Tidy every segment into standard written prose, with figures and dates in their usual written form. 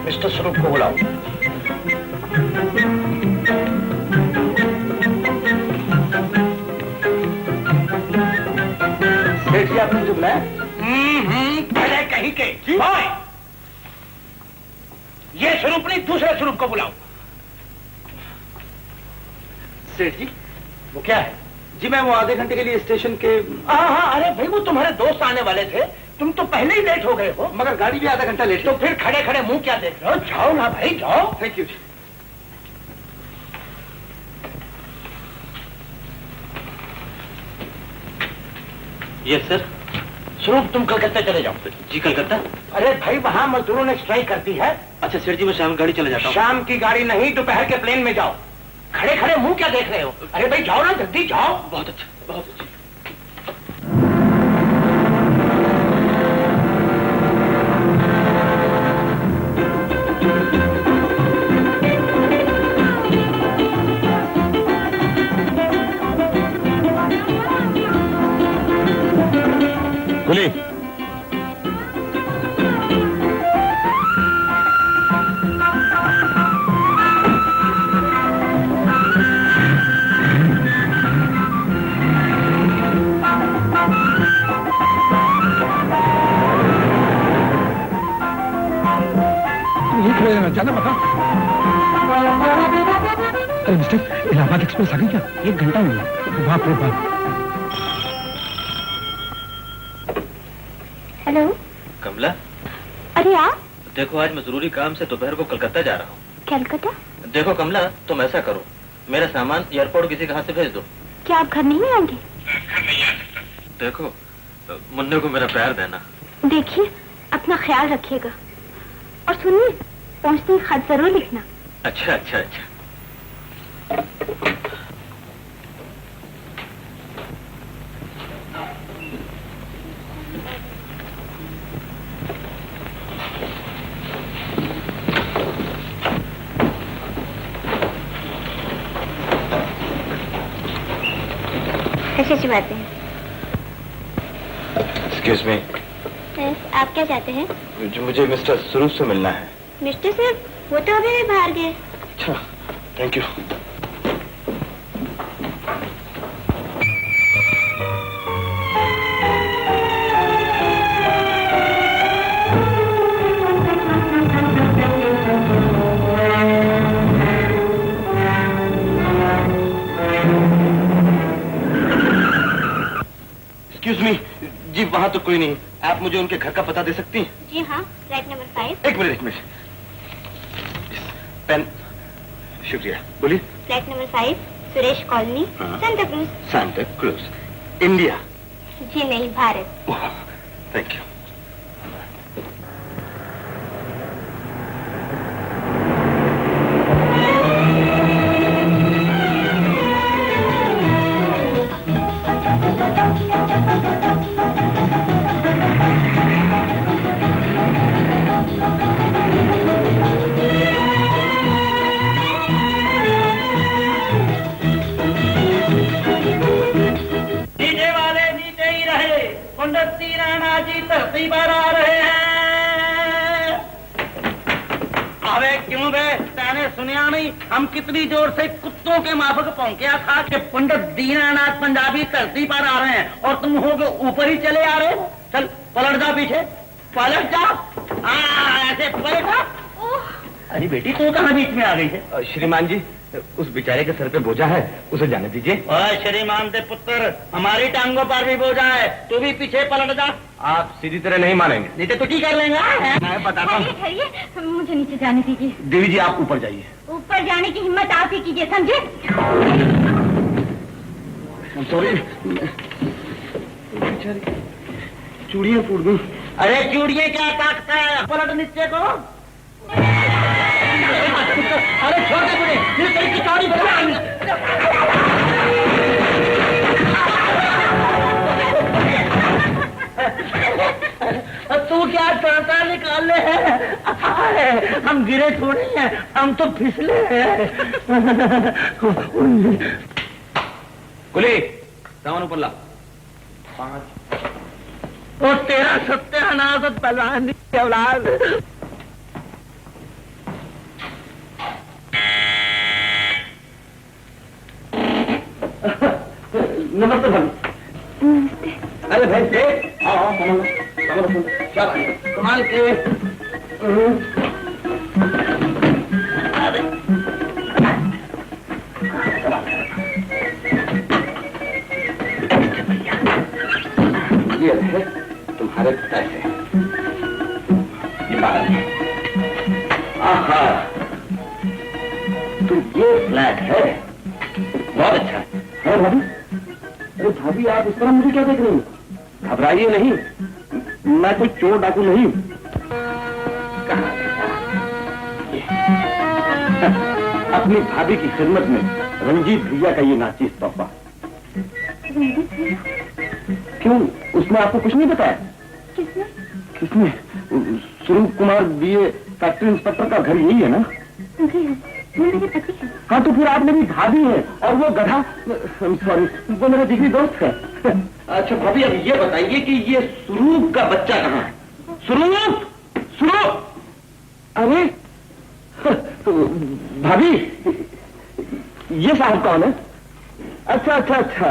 Mister स्वरूप को बुलाओ। सेठ जी आपने मुझे बुलाया? पहले कहीं के ये स्वरूप नहीं, दूसरे स्वरूप को बुलाओ। सेठ जी वो क्या है? जी मैं वो आधे घंटे के लिए स्टेशन के। हाँ, अरे भाई वो तुम्हारे दोस्त आने वाले थे, तुम तो पहले ही लेट हो गए हो। मगर गाड़ी भी आधा घंटा लेट। तो फिर खड़े खड़े मुंह क्या देख रहे हो? जाओ ना भाई, जाओ। Thank you ji. Yes sir. Swaroop तुम कलकत्ता चले जाओ। जी कलकत्ता? अरे भाई वहाँ मजदूरों ने स्ट्राइक कर दी है। अच्छा सेठ जी मैं शाम की गाड़ी चले जाता हूँ। शाम की गाड़ी नहीं, दोपहर के प्लेन में जाओ। खड़े खड़े मुंह क्या देख रहे हो? अरे भाई जाओ ना, जल्दी जाओ। बहुत अच्छा, बहुत अच्छा। गुली जाना बता। अरे मिस्टर, इलाहाबाद एक्सप्रेस आ गई क्या? 1 घंटा हुआ। बाप रे बाप। हेलो कमला। अरे आप? देखो आज मैं जरूरी काम से दोपहर को कलकत्ता जा रहा हूँ। कलकत्ता? देखो कमला तुम ऐसा करो, मेरा सामान एयरपोर्ट किसी के हाथ से भेज दो। क्या आप घर नहीं आएंगे? देखो मुन्ने को मेरा प्यार देना। देखिए अपना ख्याल रखिएगा और सुनिए पहुंचते ही खत जरूर लिखना। अच्छा अच्छा अच्छा। अच्छी बातें हैं। Excuse me. आप क्या चाहते हैं? मुझे मिस्टर स्वरूप से मिलना है। मिस्टर सर वो तो अभी भी बाहर गए। अच्छा थैंक यू। एक्सक्यूज मी जी, वहाँ तो कोई नहीं, आप मुझे उनके घर का पता दे सकती हैं? जी हाँ, फ्लैट नंबर 5। एक मिनट पेन। शुक्रिया, बोलिए। Flat number 5 Suresh colony, Santa Cruz. Santa Cruz, India? जी नहीं, भारत। Thank you. धरती पर आ रहे हैं। अबे क्यों बे, मैंने सुनिया नहीं? हम कितनी जोर से कुत्तों के माफक पहुंचा था कि पंडित दीनानाथ पंजाबी धरती पर आ रहे हैं और तुम हो ऊपर ही चले आ रहे हो। चल पलट जा पीछे, पलट जा। ऐसे पलट जा। अरे बेटी तू कहाँ बीच में आ गई है? श्रीमान जी उस बेचारे के सर पे बोझा है, उसे जाने दीजिए। श्रीमान दे पुत्र, हमारी टांगों पर भी बोझा है, तू भी पीछे पलट जा। आप सीधी तरह नहीं मानेंगे। नहीं तो ठीक कर लेंगे। मैं बताता हूँ। मुझे नीचे जाने दीजिए। देवी जी आप ऊपर जाइए। ऊपर जाने की हिम्मत आप ही कीजिए, समझे? सॉरी, चूड़ियाँ फूट गई। अरे चूड़ियाँ क्या काटता है, पलट नीचे को। अरे छोटे बुढ़े, चौड़ी बना। हैं, हम गिरे थोड़ी हैं, हम तो फिसले हैं। कुली सामान ऊपर ला। 5 और तेरा सत्यानाश पहलवान की औलाद। नमस्ते भाभी। नमस्ते। अरे भाई देख, आओ क्या कमाल के। ये रहे तुम्हारे पैसे। आहा, तो ये फ्लैट है, बहुत अच्छा है भाभी। अरे भाभी आप इस तरह मुझे क्या देख रही हो? घबराइए नहीं, मैं कोई चोर डाकू नहीं। कहाँ अपनी भाभी की खिदमत में रंजीत भैया का ये नाचीज तोहफा। क्यों, उसने आपको कुछ नहीं बताया? किसने? किसने? स्वरूप कुमार बीए फैक्ट्री इंस्पेक्टर का घर यही है ना? जी वो मेरे पति है। हाँ तो फिर आप मेरी भाभी है और वो गधा, सॉरी, वो मेरा जिगरी दोस्त है। अच्छा भाभी अब ये बताइए कि ये स्वरूप का बच्चा कहाँ है? स्वरूप, स्वरूप। अरे भाभी, ये साहब कौन है? अच्छा अच्छा अच्छा,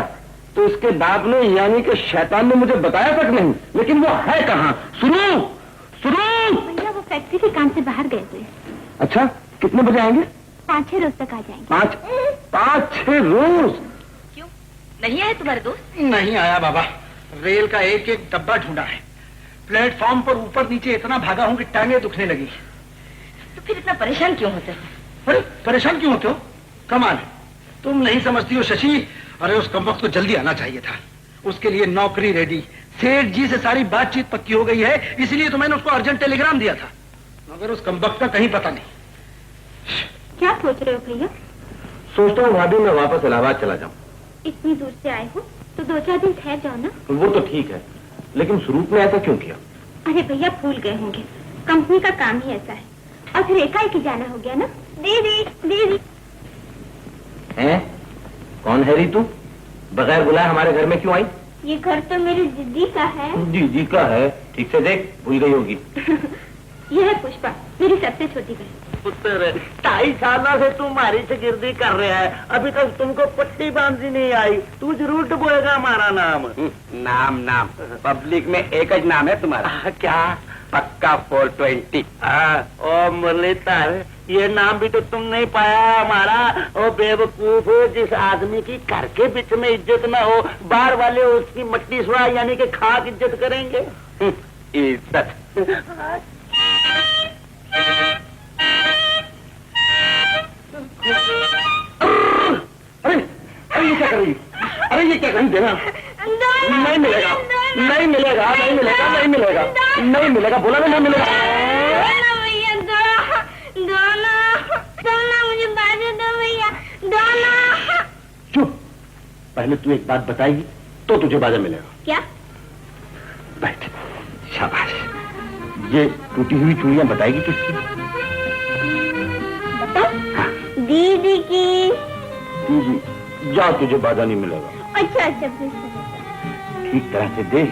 तो इसके बाप ने यानी कि शैतान ने मुझे बताया तक नहीं, लेकिन वो है कहाँ? स्वरूप, स्वरूप। भैया वो फैक्ट्री के काम से बाहर गए थे। अच्छा, कितने बजे आएंगे? 5-6 रोज तक आ जाएंगे। 5-6 रोज? क्यों, नहीं आए तुम्हारे दोस्त? नहीं आया बाबा, रेल का एक एक डब्बा ढूंढा है। प्लेटफॉर्म पर ऊपर नीचे इतना भागा हूं कि टांगे दुखने लगी। तो फिर इतना परेशान क्यों होते हो? अरे परेशान क्यों होते हो? कमाल है, तुम नहीं समझती हो शशि। अरे उस कमबख्त को जल्दी आना चाहिए था, उसके लिए नौकरी रेडी, सेठ जी से सारी बातचीत पक्की हो गई है, इसलिए तो मैंने उसको अर्जेंट टेलीग्राम दिया था, मगर उस कमबख्त का कहीं पता नहीं। क्या सोच रहे हो भैया? सोचता हूँ भाभी मैं वापस इलाहाबाद चला जाऊँ। इतनी दूर से आए हो तो 2-4 दिन ठहर जाओ ना। वो तो ठीक है, लेकिन स्वरूप ने ऐसा क्यों किया? अरे भैया भूल गए होंगे, कंपनी का काम ही ऐसा है। और फिर एकाएक ही जाना हो गया ना। दीदी दीदी। हैं? कौन है री तू? बगैर बुलाए हमारे घर में क्यों आई? ये घर तो मेरी दीदी का है। दीदी का है? ठीक से देख, भूल गई होगी। ये है पुष्पा, मेरी सबसे छोटी बहन। पुत्र 2.5 साल से तुम्हारी शागिर्दी कर रहा है, अभी तक तुमको पट्टी बांधी नहीं आई। तू जरूर बोलेगा हमारा नाम। नाम नाम पब्लिक में एक ही नाम है तुम्हारा। क्या? पक्का 420। ओ मुरलीधर, ये नाम भी तो तुम नहीं पाया हमारा। ओ बेवकूफ हो, जिस आदमी की घर के बीच में इज्जत न हो, बाहर वाले उसकी मट्टी सुहा यानी कि खाक इज्जत करेंगे। इज्जत। अरे ये क्या कर रही? अरे ये क्या करी? देना नहीं मिलेगा, नहीं मिलेगा, नहीं मिलेगा, नहीं मिलेगा, नहीं मिलेगा, बोला ना नहीं मिलेगा। भैया दोना मुझे बाजू दो भैया, दोना। चुप, पहले तू एक बात बताएगी तो तुझे बाजा मिलेगा। क्या? बैठ, शाबाश। ये टूटी हुई चूड़ियां बताएगी किसकी? बताओ। हाँ। दीदी की। दीदी, जा, तुझे बाजा नहीं मिलेगा। अच्छा अच्छा, ठीक तरह से देख,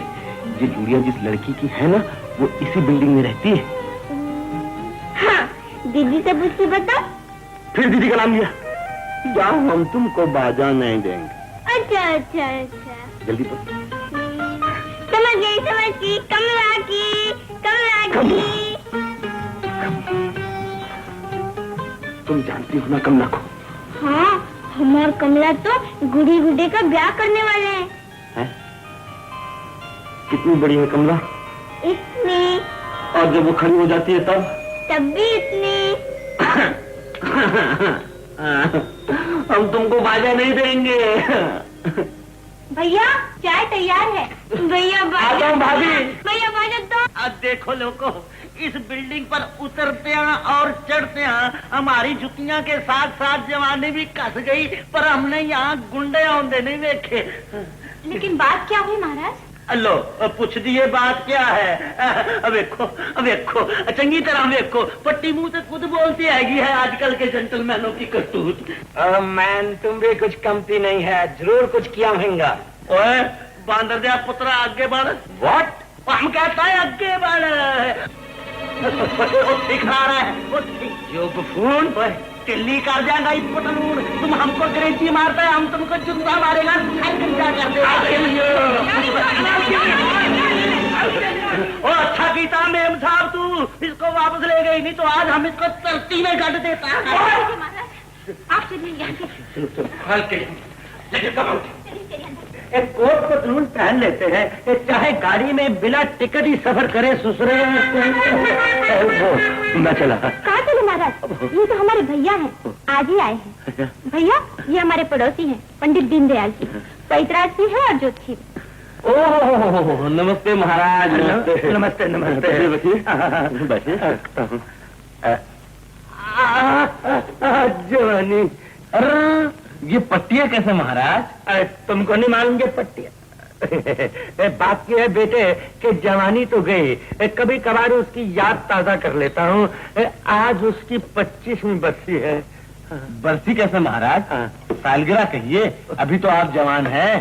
ये चूड़ियां जिस लड़की की है ना, वो इसी बिल्डिंग में रहती है। हाँ, दीदी से पूछ के बता। फिर दीदी का नाम लिया। जा, हम तुमको बाजा नहीं देंगे। अच्छा अच्छा अच्छा, जल्दी तो। समझ गई, कमला की, कमला की। तुम जानती हो ना कमला को? हाँ, हमार कमला तो गुड़ी गुड्डे का ब्याह करने वाले हैं। है? कितनी बड़ी है कमला? इतनी। और जब वो खड़ी हो जाती है तब भी इतनी। हम तुमको बाजा नहीं देंगे। भैया चाय तैयार है। भैया आता हूँ भाभी। भैया बाजा तो। अब देखो लोगों, इस बिल्डिंग पर उतरते हैं और चढ़ते हैं, हमारी जुतियां के साथ साथ जवानी भी कस गई, पर हमने यहाँ गुंडे औंधे नहीं देखे। लेकिन बात क्या हुई महाराज? लो पूछ दिए बात क्या है। अब देखो चंगी तरह देखो, पट्टी मुंह से खुद बोलती हैगी है आजकल के जेंटलमैनों की करतूत। मैन तुम भी कुछ कमती नहीं है, जरूर कुछ किया होगा। ओए बांदर दिया पुत्रा आगे बढ़। व्हाट? हम कहता है आगे बढ़। वो सिखा रहा है वो जो बफून। टिल्ली कर जाएगा इस पटलून। तुम हमको अंग्रेजी मारता है, हम तुमको जुंदा मारेगा। ओ अच्छा कीता मेम साहब, तू इसको वापस ले गई, नहीं तो आज हम इसको धरती में गड़ देता है। आप चलिए यहाँ से। एक कोट पतलून पहन लेते हैं, चाहे गाड़ी में बिना टिकट ही सफर करे ससुरे। मैं चला। कहाँ चले महाराज? ये तो हमारे भैया हैं, आज ही आए हैं। भैया ये हमारे पड़ोसी हैं, पंडित दीनदयाल जी, पैतराज जी है और ज्योति। ओह नमस्ते महाराज। नमस्ते नमस्ते। जवानी। अरे ये पट्टियां कैसे महाराज? अरे तुमको नहीं मालूम ये पट्टियां? बात यह है बेटे कि जवानी तो गई, कभी कभार उसकी याद ताजा कर लेता हूँ। आज उसकी 25वीं बरसी है। बरसी कैसे महाराज? सालगिरह कहिए, अभी तो आप जवान हैं।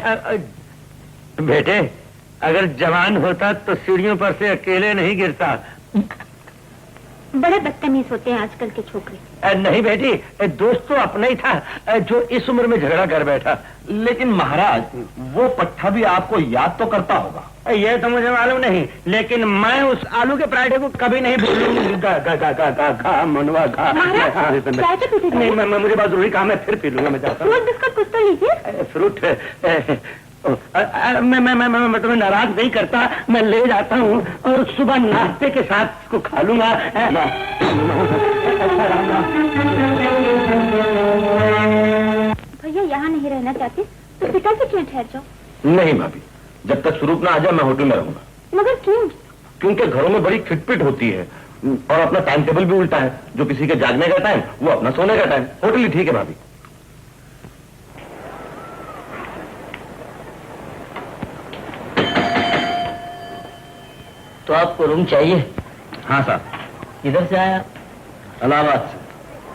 बेटे अगर जवान होता तो सीढ़ियों पर से अकेले नहीं गिरता। बड़े बदतमीज होते हैं आजकल के छोकरे। नहीं बेटी, दोस्त तो अपना ही था जो इस उम्र में झगड़ा कर बैठा। लेकिन महाराज वो पट्टा भी आपको याद तो करता होगा। ये तो मुझे मालूम नहीं, लेकिन मैं उस आलू के पराठे को कभी नहीं भूलूंगा। मनवा खा। नहीं मुझे बहुत जरूरी काम है, फिर पी लूंगा। मैं चाहता हूँ बिस्कुट कुछ तो लीजिए। फ्रूट। मैं तुम्हें नाराज नहीं करता, मैं ले जाता हूँ और सुबह नाश्ते के साथ इसको खा लूंगा। भैया यहाँ नहीं रहना चाहते तो पिता से क्यों ठहर जाओ? नहीं भाभी, जब तक स्वरूप ना आ जाए मैं होटल में रहूंगा। मगर क्यों? क्योंकि घरों में बड़ी खिटपिट होती है और अपना टाइम टेबल भी उल्टा है। जो किसी के जागने का टाइम वो अपना सोने का टाइम। होटल ही ठीक है भाभी। तो आपको रूम चाहिए? हाँ साहब। किधर से आया? इलाहाबाद से।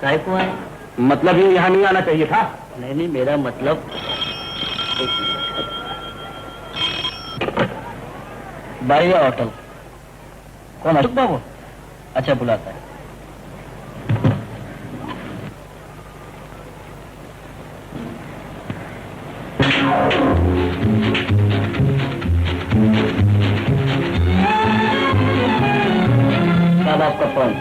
काय को आया? मतलब ये यहाँ नहीं आना चाहिए था। नहीं मेरा मतलब बारिया होटल। कौन? अशोक बाबू? अच्छा बुलाता है। साहब आपका फोन।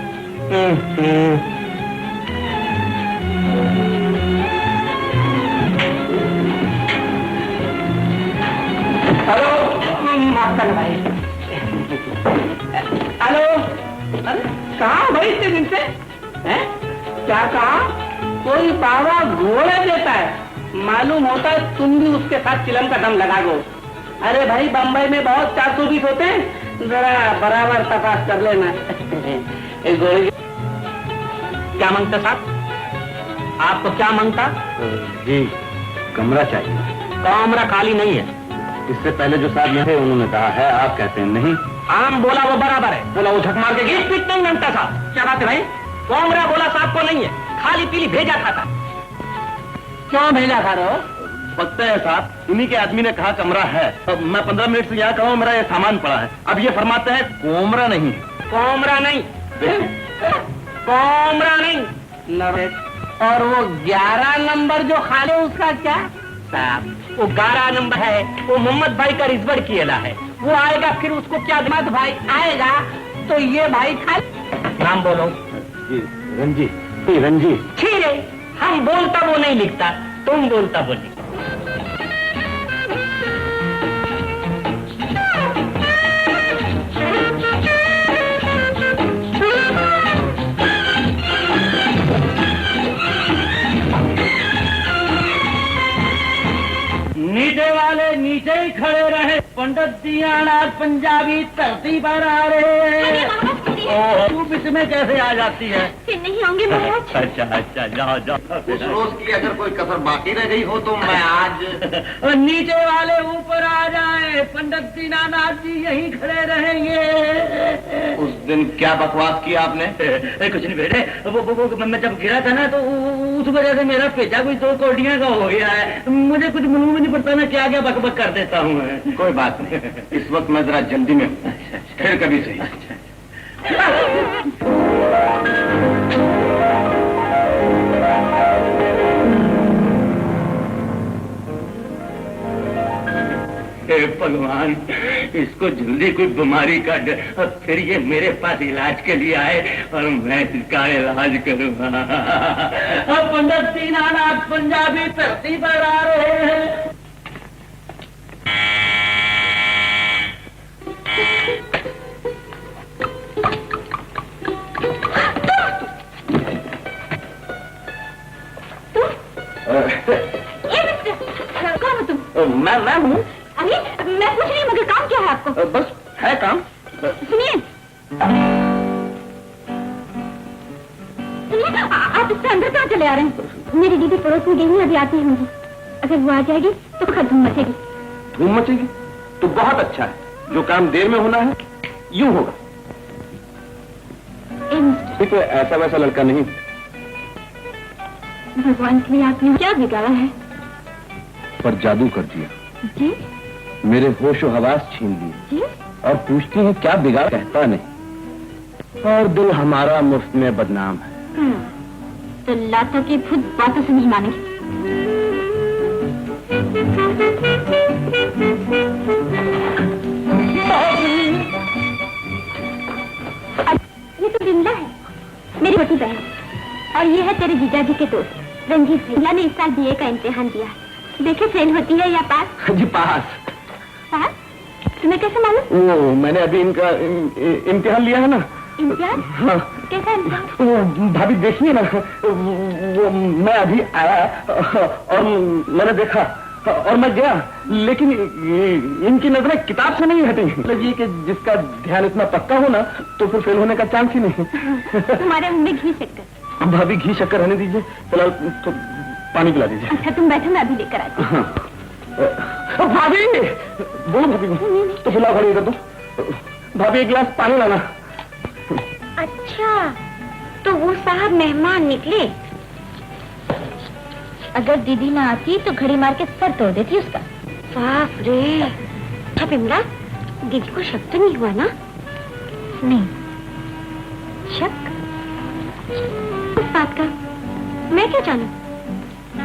हेलो मास्टर भाई। हेलो कहाँ भाई इतने दिन से? हैं? क्या कहा? कोई बाबा घोड़े देता है, मालूम होता है तुम भी उसके साथ चिलम का दम लगा दो। अरे भाई बम्बई में बहुत 420 होते हैं, जरा बराबर तपास कर लेना। घोड़े क्या मांगता साहब? आपको क्या मांगता? जी कमरा चाहिए। कमरा खाली नहीं है। इससे पहले जो साहब यहाँ थे उन्होंने कहा है, आप कहते हैं नहीं। आम बोला वो बराबर है, बोला वो झक मार के एक पीट नहीं मांगता साहब। क्या बात है भाई? कमरा बोला साहब को नहीं है, खाली पीली भेजा था। क्यों भेजा खा रहे हो? पता है साहब, इन्हीं के आदमी ने कहा कमरा है। अब मैं 15 मिनट से यहाँ खड़ा हूँ, मेरा ये सामान पड़ा है। अब ये फरमाते हैं कोमरा नहीं है। कोमरा नहीं, कोमरा नहीं। और वो 11 नंबर जो खाली उसका क्या? साहब वो 11 नंबर है, वो मोहम्मद भाई का रिजवर किया है। वो आएगा फिर उसको क्या दिमाग भाई आएगा तो ये भाई खाली नाम बोलो। रंजीत। रंजीत। ठीक है, हम बोलता वो नहीं लिखता, तुम बोलता वो लिखता। नीचे वाले नीचे ही खड़े रहे, पंडित दीनानाथ पंजाबी धरती पर आ रहे। तू इसमें कैसे आ जाती है? फिर नहीं होंगे महाराज। अच्छा अच्छा, जाओ जाओ। उस रोज की अगर कोई कसर बाकी रह गई हो तो मैं आज नीचे वाले ऊपर आ जाए, पंडित दीनानाथ जी यहीं खड़े रहेंगे। उस दिन क्या बकवास किया आपने? कुछ नहीं बेटे, वो मैं जब गिरा था ना तो उस वजह से मेरा पेचा कुछ 2 कौड़ियां का हो गया है। मुझे कुछ मालूम नहीं पड़ता, मैं क्या क्या बकबक कर देता हूँ। कोई बात नहीं, इस वक्त मैं जरा जल्दी में हूँ, फिर कभी सही। हे भगवान, इसको जल्दी कोई बीमारी का फिर ये मेरे पास इलाज के लिए आए और मैं इसका इलाज करूंगा। अब पंडित दीनानाथ पंजाबी धरती पर आ रहे हैं। कौन हो तुम? मैं हूँ। अरे मैं कुछ नहीं, मगर काम क्या है आपको? बस है काम। सुनिए सुनिए, आप इससे अंदर कहाँ चले आ रहे हैं? मेरी दीदी पड़ोस में गई है, अभी आती होंगी। अगर वो आ जाएगी तो धूम मचेगी। धूम मचेगी तो बहुत अच्छा है, जो काम देर में होना है यूं होगा। ये तो ऐसा वैसा लड़का नहीं। भगवान के लिए आपने क्या बिगाड़ा है? पर जादू कर दिया जी? मेरे होश और हवास छीन लिए जी? और पूछती है क्या बिगाड़, कहता नहीं। और दिल हमारा मुफ्त में बदनाम है। तो लातों की खुद बातों से नहीं मानेगी। ये तो बिमला है, मेरी छोटी बहन, और ये है तेरे जीजाजी के दोस्त रंजीत। बिमला ने इस साल बीए का इम्तिहान दिया, देखे फेल होती है या पास। जी पास। पास? तुम्हें कैसे मालूम? वो मैंने अभी इनका इम्तिहान लिया है ना। इम्तिहान? हाँ। कैसा इम्तिहान? वो भाभी देखिए ना, वो मैं अभी आया और मैंने देखा और मैं गया, लेकिन इनकी नजरें किताब से नहीं हटी। मतलब ये कि जिसका ध्यान इतना पक्का हो ना तो फिर फेल होने का चांस ही नहीं। तुम्हारे मुंह में घी शक्कर। भाभी घी शक्कर रहने दीजिए, फिलहाल तो पानी पिला दीजिए। अच्छा तुम बैठो, मैं अभी लेकर आती हूँ। भाभी बोलो भाभी तो फिलहाल घड़ी कर दो। भाभी एक गिलास पानी लाना। अच्छा तो वो साहब मेहमान निकले। अगर दीदी ना आती तो घड़ी मार के सर तोड़ देती उसका। बाप रे। अच्छा बिमला, दीदी को शक तो नहीं हुआ ना? नहीं। शक उस बात का मैं क्या जानूं?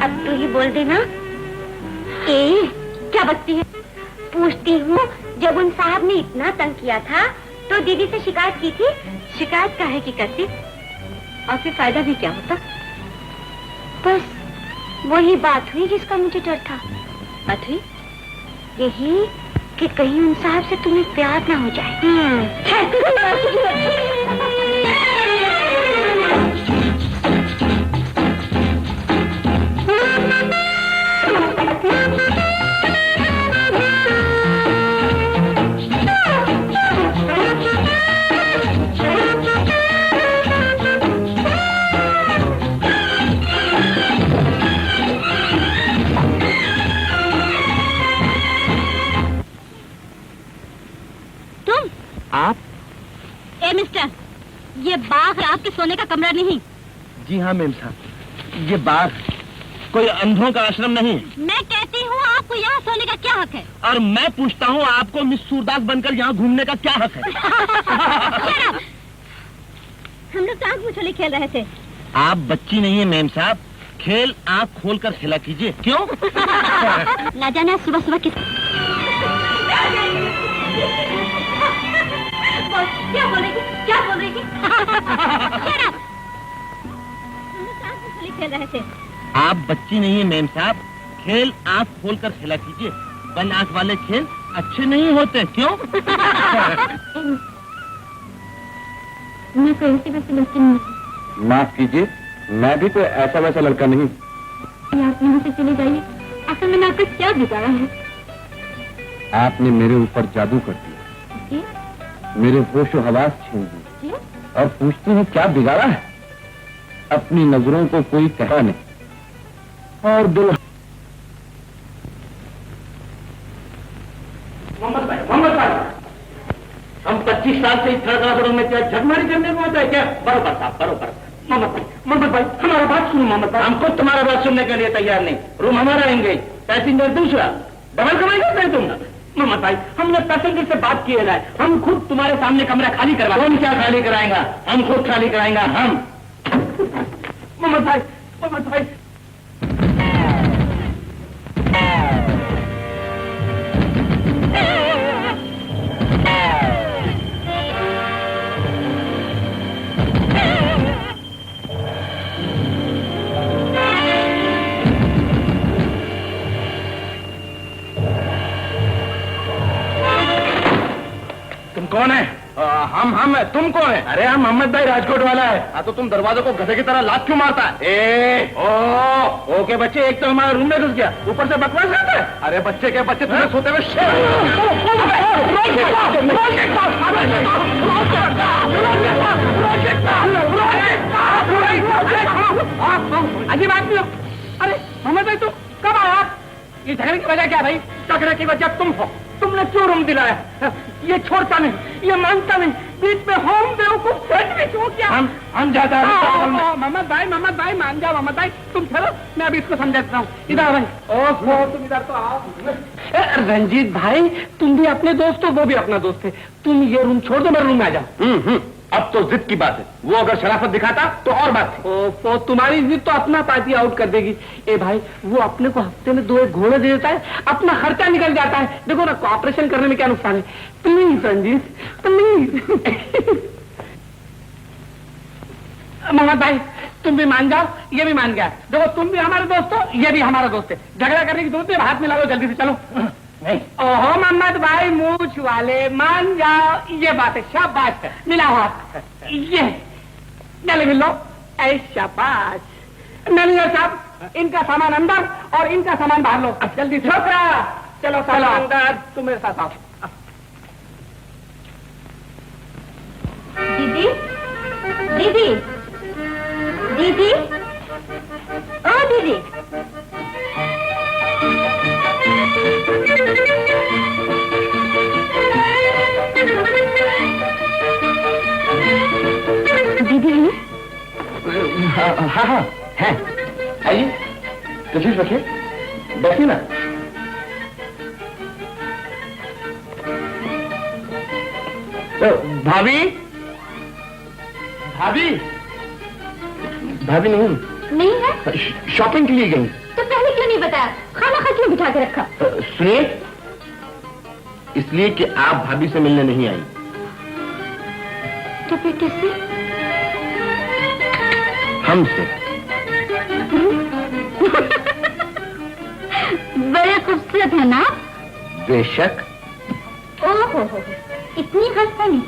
अब तू ही बोल देना। क्या बकती है? पूछती हूँ, जब उन साहब ने इतना तंग किया था तो दीदी से शिकायत की थी। शिकायत काहे की करती? और फिर फायदा भी क्या होता? बस वही बात हुई जिसका मुझे डर था। बात हुई यही कि कहीं उन साहब से तुम्हें प्यार ना हो जाए। आप? ए मिस्टर, ये बाग आपके सोने का कमरा नहीं। जी हाँ मेम साहब, ये बाग कोई अंधों का आश्रम नहीं। मैं कहती हूँ आपको यहाँ सोने का क्या हक है? और मैं पूछता हूँ आपको मिस सूरदास बनकर यहाँ घूमने का क्या हक है? हम लोग तो आँख मुछोले खेल रहे थे। आप बच्ची नहीं है मेम साहब, खेल आँख खोल कर खेला कीजिए। क्यों? ना जाना सुबह सुबह किस क्या बोल रही थी? क्या बोल रही थी? खेल रहे थे। आप बच्ची नहीं है मेम साहब, खेल आँख खोल कर खेला कीजिए। बंद आँख वाले खेल अच्छे नहीं होते। क्यों? मैं कोई ऐसी वैसी लड़की नहीं। माफ कीजिए, मैं भी कोई ऐसा वैसा लड़का नहीं। आप यहाँ से चले जाइए। असल में आपका क्या बिगाड़ा है? आपने मेरे ऊपर जादू कर दिया, जी? मेरे होश और हवास छीन दिए। जी? और पूछती हूँ क्या बिगाड़ा है? अपनी नजरों को कोई कहा नहीं और दुल्हन। मोहम्मद भाई, हम 25 साल से इस घरों में क्या झगमारी करने को होता है क्या? बरोबर साहब, बरोबर। मोहम्मद भाई हमारा बात सुनो। मोहम्मद भाई, हम खुद तुम्हारा बात सुनने के लिए तैयार नहीं। रूम हमारा एंगेज, पैसेंजर दूसरा, डबल कमाई करते हैं तुम। मोहम्मद भाई, हमने पैसेंजर से बात किए है, हम खुद तुम्हारे सामने कमरा खाली करवा। कौन क्या खाली कराएगा? हम खुद खाली कराएंगे हम। मोहम्मद भाई, मोहम्मद भाई, कौन है? हम है। तुम कौन है? अरे हम मोहम्मद भाई राजकोट वाला है। हाँ तो तुम दरवाजों को गधे की तरह लात क्यों मारता है? ओके बच्चे, एक तो हमारे रूम में घुस गया, ऊपर से बकवास करता है। अरे बच्चे के बच्चे तुम्हें सोते हुए अजीब आदमी हो। अरे मोहम्मद भाई, तुम कब आया? ये झगड़े की वजह क्या भाई? झगड़े की वजह तुम हो। तुमने क्यों रूम दिलाया? ये छोड़ता नहीं, ये मानता नहीं, बीच में होम बेवकूफ सैंडविच हो क्या? हम जाता है। मोहम्मद भाई मान जाओ। मोहम्मद भाई तुम चलो, मैं अभी इसको समझाता हूँ। इधर भाई। ओहो, तुम इधर तो आओ। रंजीत भाई, तुम भी अपने दोस्त हो, वो भी अपना दोस्त है। तुम ये रूम छोड़ दो, मेरे रूम में आ जाओ। अब तो जिद की बात है। वो अगर शराफत दिखाता तो और बात थी। तो तुम्हारी जिद तो अपना पार्टी आउट कर देगी। ए भाई, वो अपने को हफ्ते में 2 घोड़े दे देता है, अपना खर्चा निकल जाता है। देखो ना, कॉपरेशन करने में क्या नुकसान है? Please Ranjit, please. मोहम्मद भाई, तुम भी मान जाओ, ये भी मान गया। देखो, तुम भी हमारे दोस्त हो, ये भी हमारा दोस्त है। झगड़ा करने की जरूरत है, हाथ मिला लो जल्दी से। चलो। नहीं। ओहो मोहम्मद भाई, मूछ वाले, मान जाओ, ये बात है। शाबाश है, मिला हाथ। ये गले मिल लो। शाबाश। मैनेजर साहब, इनका सामान अंदर और इनका सामान बाहर लो जल्दी से। चलो चलो अंदर, तुम मेरे साथ आओ। दीदी, दीदी, दीदी, ओ दीदी। दीदी। हाँ है। आइए, तशरीफ रखिए, बैठिए ना। भाभी, भाभी, भाभी नहीं है? शॉपिंग के लिए गई। तो पहले क्यों नहीं बताया? खाना खा क्यों बिठा के रखा? सुनिए, इसलिए कि आप भाभी से मिलने नहीं आई। तो फिर किससे? हमसे। बड़े खूबसूरत है ना? बेशक। ओहो, इतनी हंसता नहीं।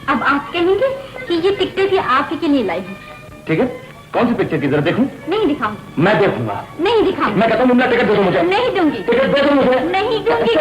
अब आप कहेंगे कि ये टिकटें भी आपके के लिए लाई हूँ। ठीक है, कौन सी पिक्चर की जरा देखूं? नहीं दिखाऊंगी। मैं देखूंगा। नहीं दिखाऊंगी। मैं कहता हूँ मुन्ना टिकट दे दो मुझे। नहीं दूंगी। टिकट दे दो मुझे। नहीं दूंगी।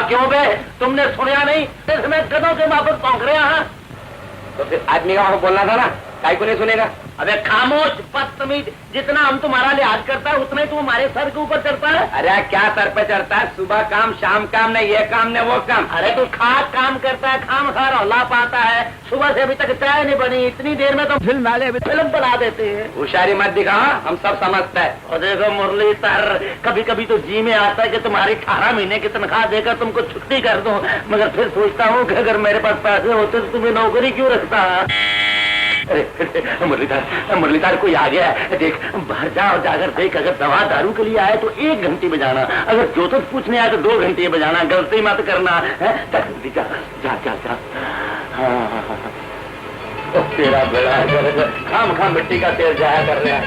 क्यों बे, तुमने सुनिया नहीं? इसमें गधों के माफक पहुंच रहे हैं। तो फिर आदमी का बोलना था ना, काहे को नहीं सुनेगा? अबे खामोश बदतमीज, जितना हम तुम्हारा लिहाज करता है उतना ही तुम हमारे सर के ऊपर चढ़ता है। अरे क्या सर पे चढ़ता है? सुबह काम शाम काम, नहीं ये काम नहीं वो काम। अरे तू खास काम करता है, खाम खा रौला पाता है। सुबह से अभी तक चाय नहीं बनी, इतनी देर में तो फिल्म वाले अभी फिल्म बना देते हैं। होशियारी मत दिखा, हम सब समझते हैं। और देखो मुरली सर, कभी कभी तो जी में आता है कि तुम्हारी 18 महीने की तनख्वाह देकर तुमको छुट्टी कर दूं, मगर फिर सोचता हूँ कि अगर मेरे पास पैसे होते तो तुम्हें नौकरी क्यों रखता। मुरलीधर कोई आ गया है, देख बाहर जा और जाकर देख, अगर दवा दारू के लिए आए तो 1 घंटे बजाना, अगर ज्योतिष पूछने आए तो 2 घंटे बजाना, गलती मत करना है। जा जा जा जा। तेरा बेड़ा खाम खाम मिट्टी का तेल जाया कर रहे हैं।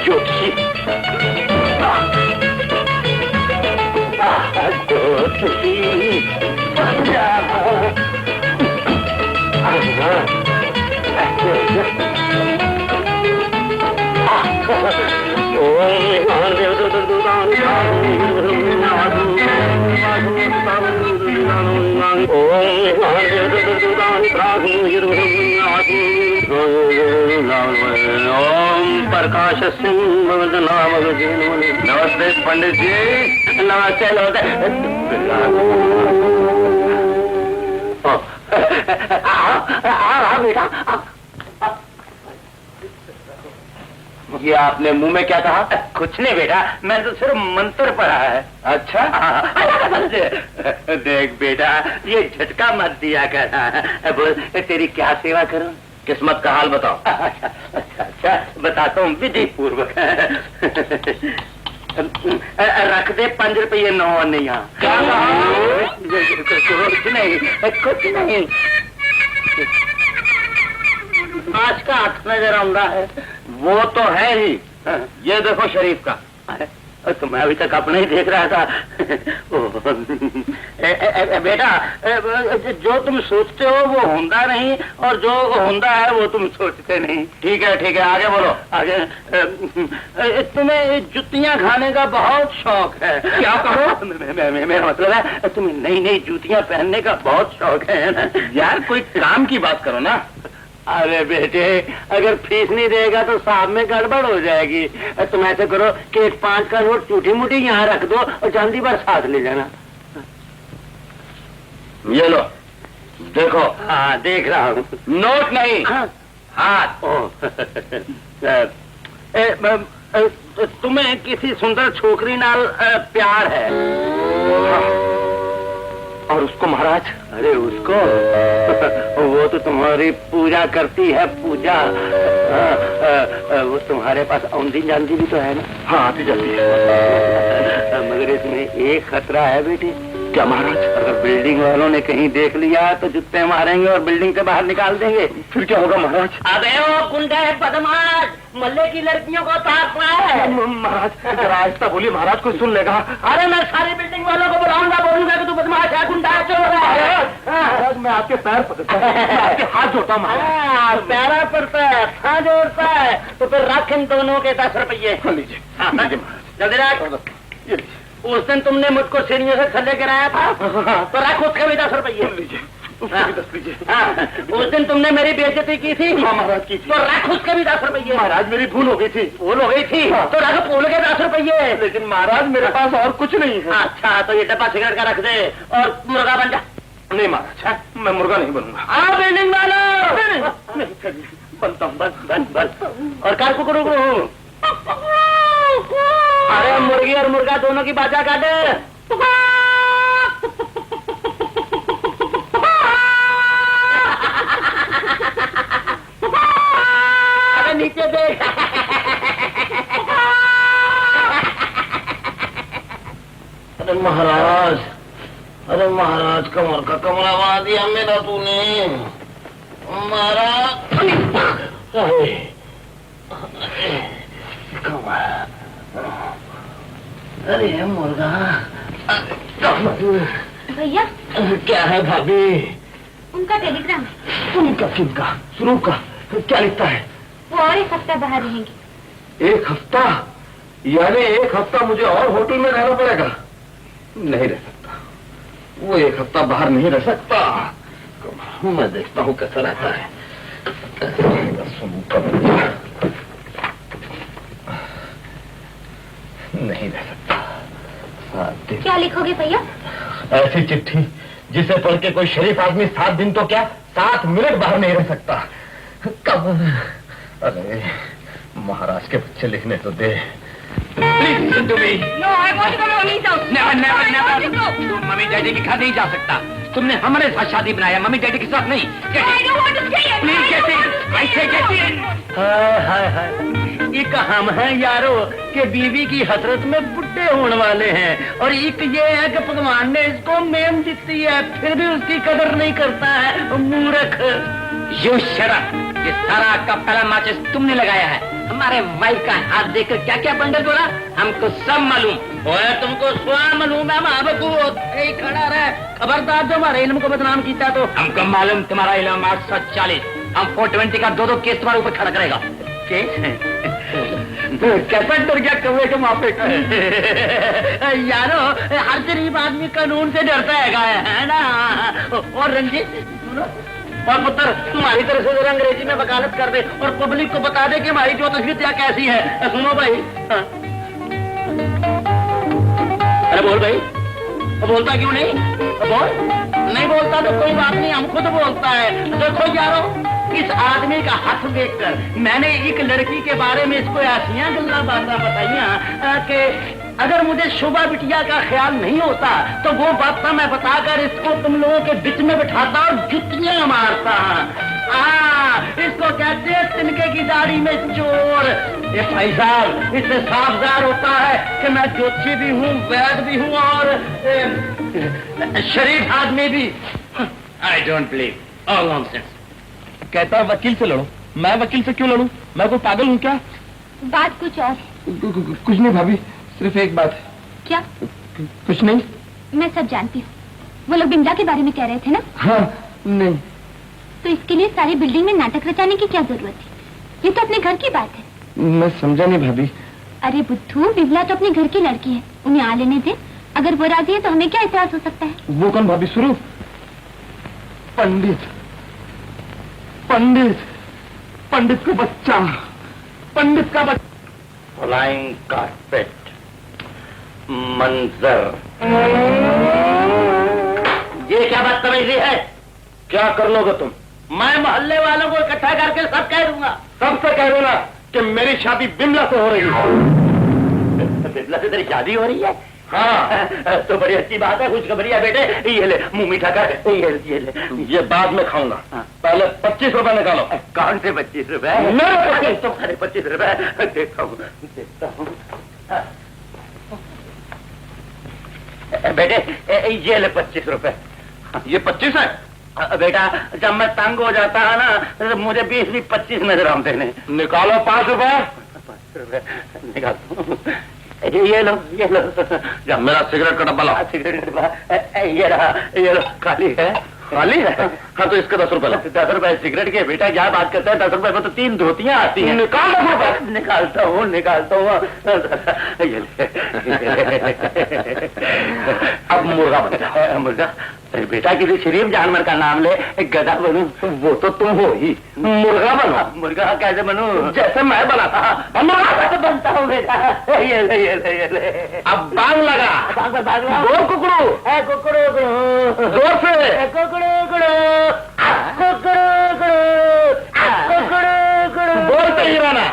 ज्योतिषी ओम प्रकाश सिंह नाम। नमस्ते पंडित जी। नमस्ते बेटा। ये आपने मुंह में क्या कहा? कुछ नहीं बेटा, मैं तो सिर्फ मंत्र पढ़ा है। अच्छा देख बेटा, ये झटका मत दिया कर। बोल तेरी क्या सेवा करूं? किस्मत का हाल बताओ। अच्छा बताता हूँ विधि पूर्वक। रख दे 5 रुपये 9 नहीं। क्या कुछ नहीं। आज का हाथ नजर आ रहा है। वो तो है ही। ये देखो शरीफ का। तो मैं अभी तक अपने ही देख रहा था। बेटा, जो तुम सोचते हो वो होता नहीं, और जो होता है वो तुम सोचते नहीं। ठीक है आगे बोलो। आगे तुम्हें जुतियां खाने का बहुत शौक है। क्या कहो? मेरा मतलब है तुम्हें नई नई जूतियां पहनने का बहुत शौक है ना। यार कोई काम की बात करो ना। अरे बेटे, अगर फीस नहीं देगा तो साहब में गड़बड़ हो जाएगी। तुम ऐसे करो कि एक 5 का नोट टूटी मुटी यहाँ रख दो और चांदी पर साथ ले जाना। ये लो देखो। हाँ देख रहा हूँ। नोट नहीं, हाथ। तुम्हें किसी सुंदर छोकरी नाल प्यार है? और उसको महाराज? अरे उसको वो तो तुम्हारी पूजा करती है, पूजा। वो तुम्हारे पास औंधी जानती भी तो है ना? हाँ आती जाती है। मगर इसमें एक खतरा है बेटी। क्या महाराज? अगर बिल्डिंग वालों ने कहीं देख लिया तो जुत्ते मारेंगे और बिल्डिंग से बाहर निकाल देंगे। फिर क्या होगा महाराज? अबे वो गुंडा है, बदमाश, मल्ले की लड़कियों को ताकना है। महाराज जरा आहिस्ता बोलिए, महाराज को सुन लेगा। अरे मैं सारी बिल्डिंग वालों को बुलाऊंगा, बोलूंगा कि तू बदमाश है, गुंडा है, चोर है। महाराज मैं आपके पैर पकड़ता हूं, आपके हाथ जोड़ता हूं। पैरा पड़ता है, हाथ जोड़ता है, तो फिर रख इन दोनों के 10 रुपये। लीजिए जल्दी रख। उस दिन तुमने मुझको सीढ़ियों से थल्ले गिराया था, तो रख उसके भी 10 रुपये। लीजिए उसके भी 10 लीजिए। उस दिन तुमने मेरी बेइज्जती की थी। हाँ महाराज की थी। तो रख उसके भी 10 रुपये। महाराज मेरी भूल हो गई थी। भूल हो गई थी तो रख भूल के 10 रुपये। लेकिन महाराज मेरे पास और कुछ नहीं है। अच्छा तो ये डब्बा सिगरेट का रख दे और मुर्गा बन जा। नहीं महाराज, मैं मुर्गा नहीं बनूंगा। हाँ बिल्डिंग वाला बनता हूँ, बन और कार कुकड़ू को। अरे मुर्गी और मुर्गा दोनों की बाजा काटे। अरे नीचे देख। अरे महाराज, अरे महाराज कमर का कमरा बना दिया मेरा तूने। महाराज अरे मुर्गा। भैया क्या है भाभी? उनका टेलीग्राम है। उनका किनका? स्वरूप का? क्या लिखता है? वो और एक हफ्ता बाहर रहेंगे। एक हफ्ता? यानी एक हफ्ता मुझे और होटल में रहना पड़ेगा? नहीं रह सकता, वो एक हफ्ता बाहर नहीं रह सकता। मैं देखता हूँ कैसा रहता है। नहीं रह सकता। क्या लिखोगे भैया? ऐसी चिट्ठी जिसे पढ़ के कोई शरीफ आदमी 7 दिन तो क्या 7 मिनट बाहर नहीं रह सकता। कब? अरे महाराज के बच्चे लिखने तो दे। Please listen to me. No, I want to go to Mommy's house. तुम मम्मी डैडी के घर नहीं जा सकता। तुमने हमारे साथ शादी बनाया, मम्मी डैडी के साथ नहीं। I don't want to stay here. Please get in. I say get in. हाय एक हम हैं यारो के बीवी की हसरत में बुढ़े होने वाले हैं, और एक ये है कि भगवान ने इसको मेम दी है फिर भी उसकी कदर नहीं करता है। मूर्ख। यू शराब, ये सारा का पहला माचिस तुमने लगाया है। हमारे भाई का हाथ देखकर क्या क्या बंडल बोला, हमको सब मालूम। और तुमको स्वयं मालूम है, हम खड़ा रहे। खबरदार जो हमारे इल्म को बदनाम किया तो हमको मालूम तुम्हारा इल्म 840, हम 420 का 2 केस तुम्हारे ऊपर खड़ा करेगा। कैसा डर गया कौवे के मापे का? यारो हर गरीब आदमी कानून से डरता है ना। और रंजीत और पुत्र तुम्हारी तरफ से अंग्रेजी में वकालत कर दे और पब्लिक को बता दे कि हमारी ज्योतिष विद्या कैसी है। सुनो भाई। अरे बोल भाई, बोलता क्यों नहीं? बोल। नहीं बोलता तो कोई बात नहीं, हम खुद बोलता है। देखो यारो, इस आदमी का हाथ देखकर मैंने एक लड़की के बारे में इसको ऐसियां गल्ला बातें बताइया कि अगर मुझे शोभा बिटिया का ख्याल नहीं होता तो वो बात मैं बताकर इसको तुम लोगों के बीच में बिठाता और जुतियां मारता। इसको कहते हैं तिनके की दाढ़ी में चोर। ये भाई साहब, इससे साफ ज़ाहिर होता है कि मैं ज्योतिषी भी हूँ, वैद भी हूँ और शरीफ आदमी भी। I don't believe all nonsense. कहता है वकील से लड़ो। मैं वकील से क्यों लड़ूं? मैं कोई पागल हूँ क्या? बात कुछ और। कुछ नहीं भाभी, सिर्फ एक बात है। क्या? कुछ नहीं। मैं सब जानती हूँ। वो लोग बिमला के बारे में कह रहे थे ना? हाँ। नहीं तो इसके लिए सारी बिल्डिंग में नाटक रचाने की क्या जरूरत थी? ये तो अपने घर की बात है। मैं समझा नहीं भाभी। अरे बुद्धू, बिमला तो अपने घर की लड़की है, उन्हें आ लेने दे। अगर वो राजी है तो हमें क्या एतराज हो सकता है? वो कौन भाभी? स्वरूप? पंडित पंडित पंडित का बच्चा, पंडित का बच्चा। फ्लाइंग कारपेट, मंजर। ये क्या बदतमीजी है? क्या कर लोगे तुम? मैं मोहल्ले वालों को इकट्ठा करके सब कह दूंगा। सबसे कह देना कि मेरी शादी बिमला से हो रही है। बिमला से तेरी शादी हो रही है? हाँ। तो बड़ी अच्छी बात है, खुशखबरी है बेटे। ये ले मुंह मीठा कर। ये ले। ये बाद में खाऊंगा। पहले 25 रुपए निकालो। कौन से 25 रुपए? मेरे तो खरे 25 रुपए। देखता हूँ बेटे, ये ले 25 रुपए। ये 25 है? बेटा, जब मैं तंग हो जाता है ना, मुझे 20-25 नजर आते हैं। निकालो 5 रुपए। 5 रुपए निकालो। ये लो, ये लो। जब मेरा सिगरेट का डब्बा लो। सिगरेट डब्बा ये लो। खाली है? खाली है? हाँ तो इसके 10 रुपए लो। 10 रुपए सिगरेट के? बेटा क्या बात करते हैं, 10 रुपए में तो 3 धोतियां आती हैं। निकाल 10 रुपए। निकालता हूँ। अब मुर्गा बन जाओ। मुर्गा? अरे बेटा, किसी शरीफ जानवर का नाम ले। गधा बनूं? वो तो तुम हो ही। मुर्गा बनो। मुर्गा कैसे बनूं? जैसे मैं बना था। मुर्गा कैसे बनता हूँ बेटा? ये ले। अब बांग लगा। बोल कुकड़ू। कुकड़ू जोर से। कुकड़ू बोलते ही रहना।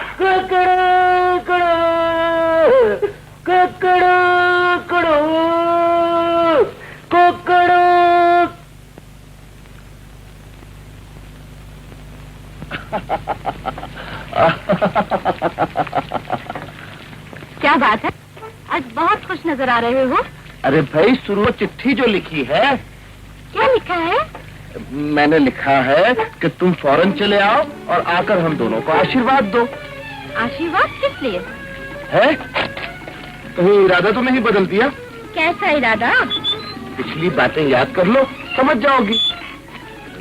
क्या बात है, आज बहुत खुश नजर आ रहे हो। अरे भाई, शुरू चिट्ठी जो लिखी है। क्या लिखा है? मैंने लिखा है कि तुम फौरन चले आओ और आकर हम दोनों को आशीर्वाद दो। आशीर्वाद किस लिए? है? कहीं इरादा तो नहीं बदल दिया? कैसा इरादा? पिछली बातें याद कर लो, समझ जाओगी।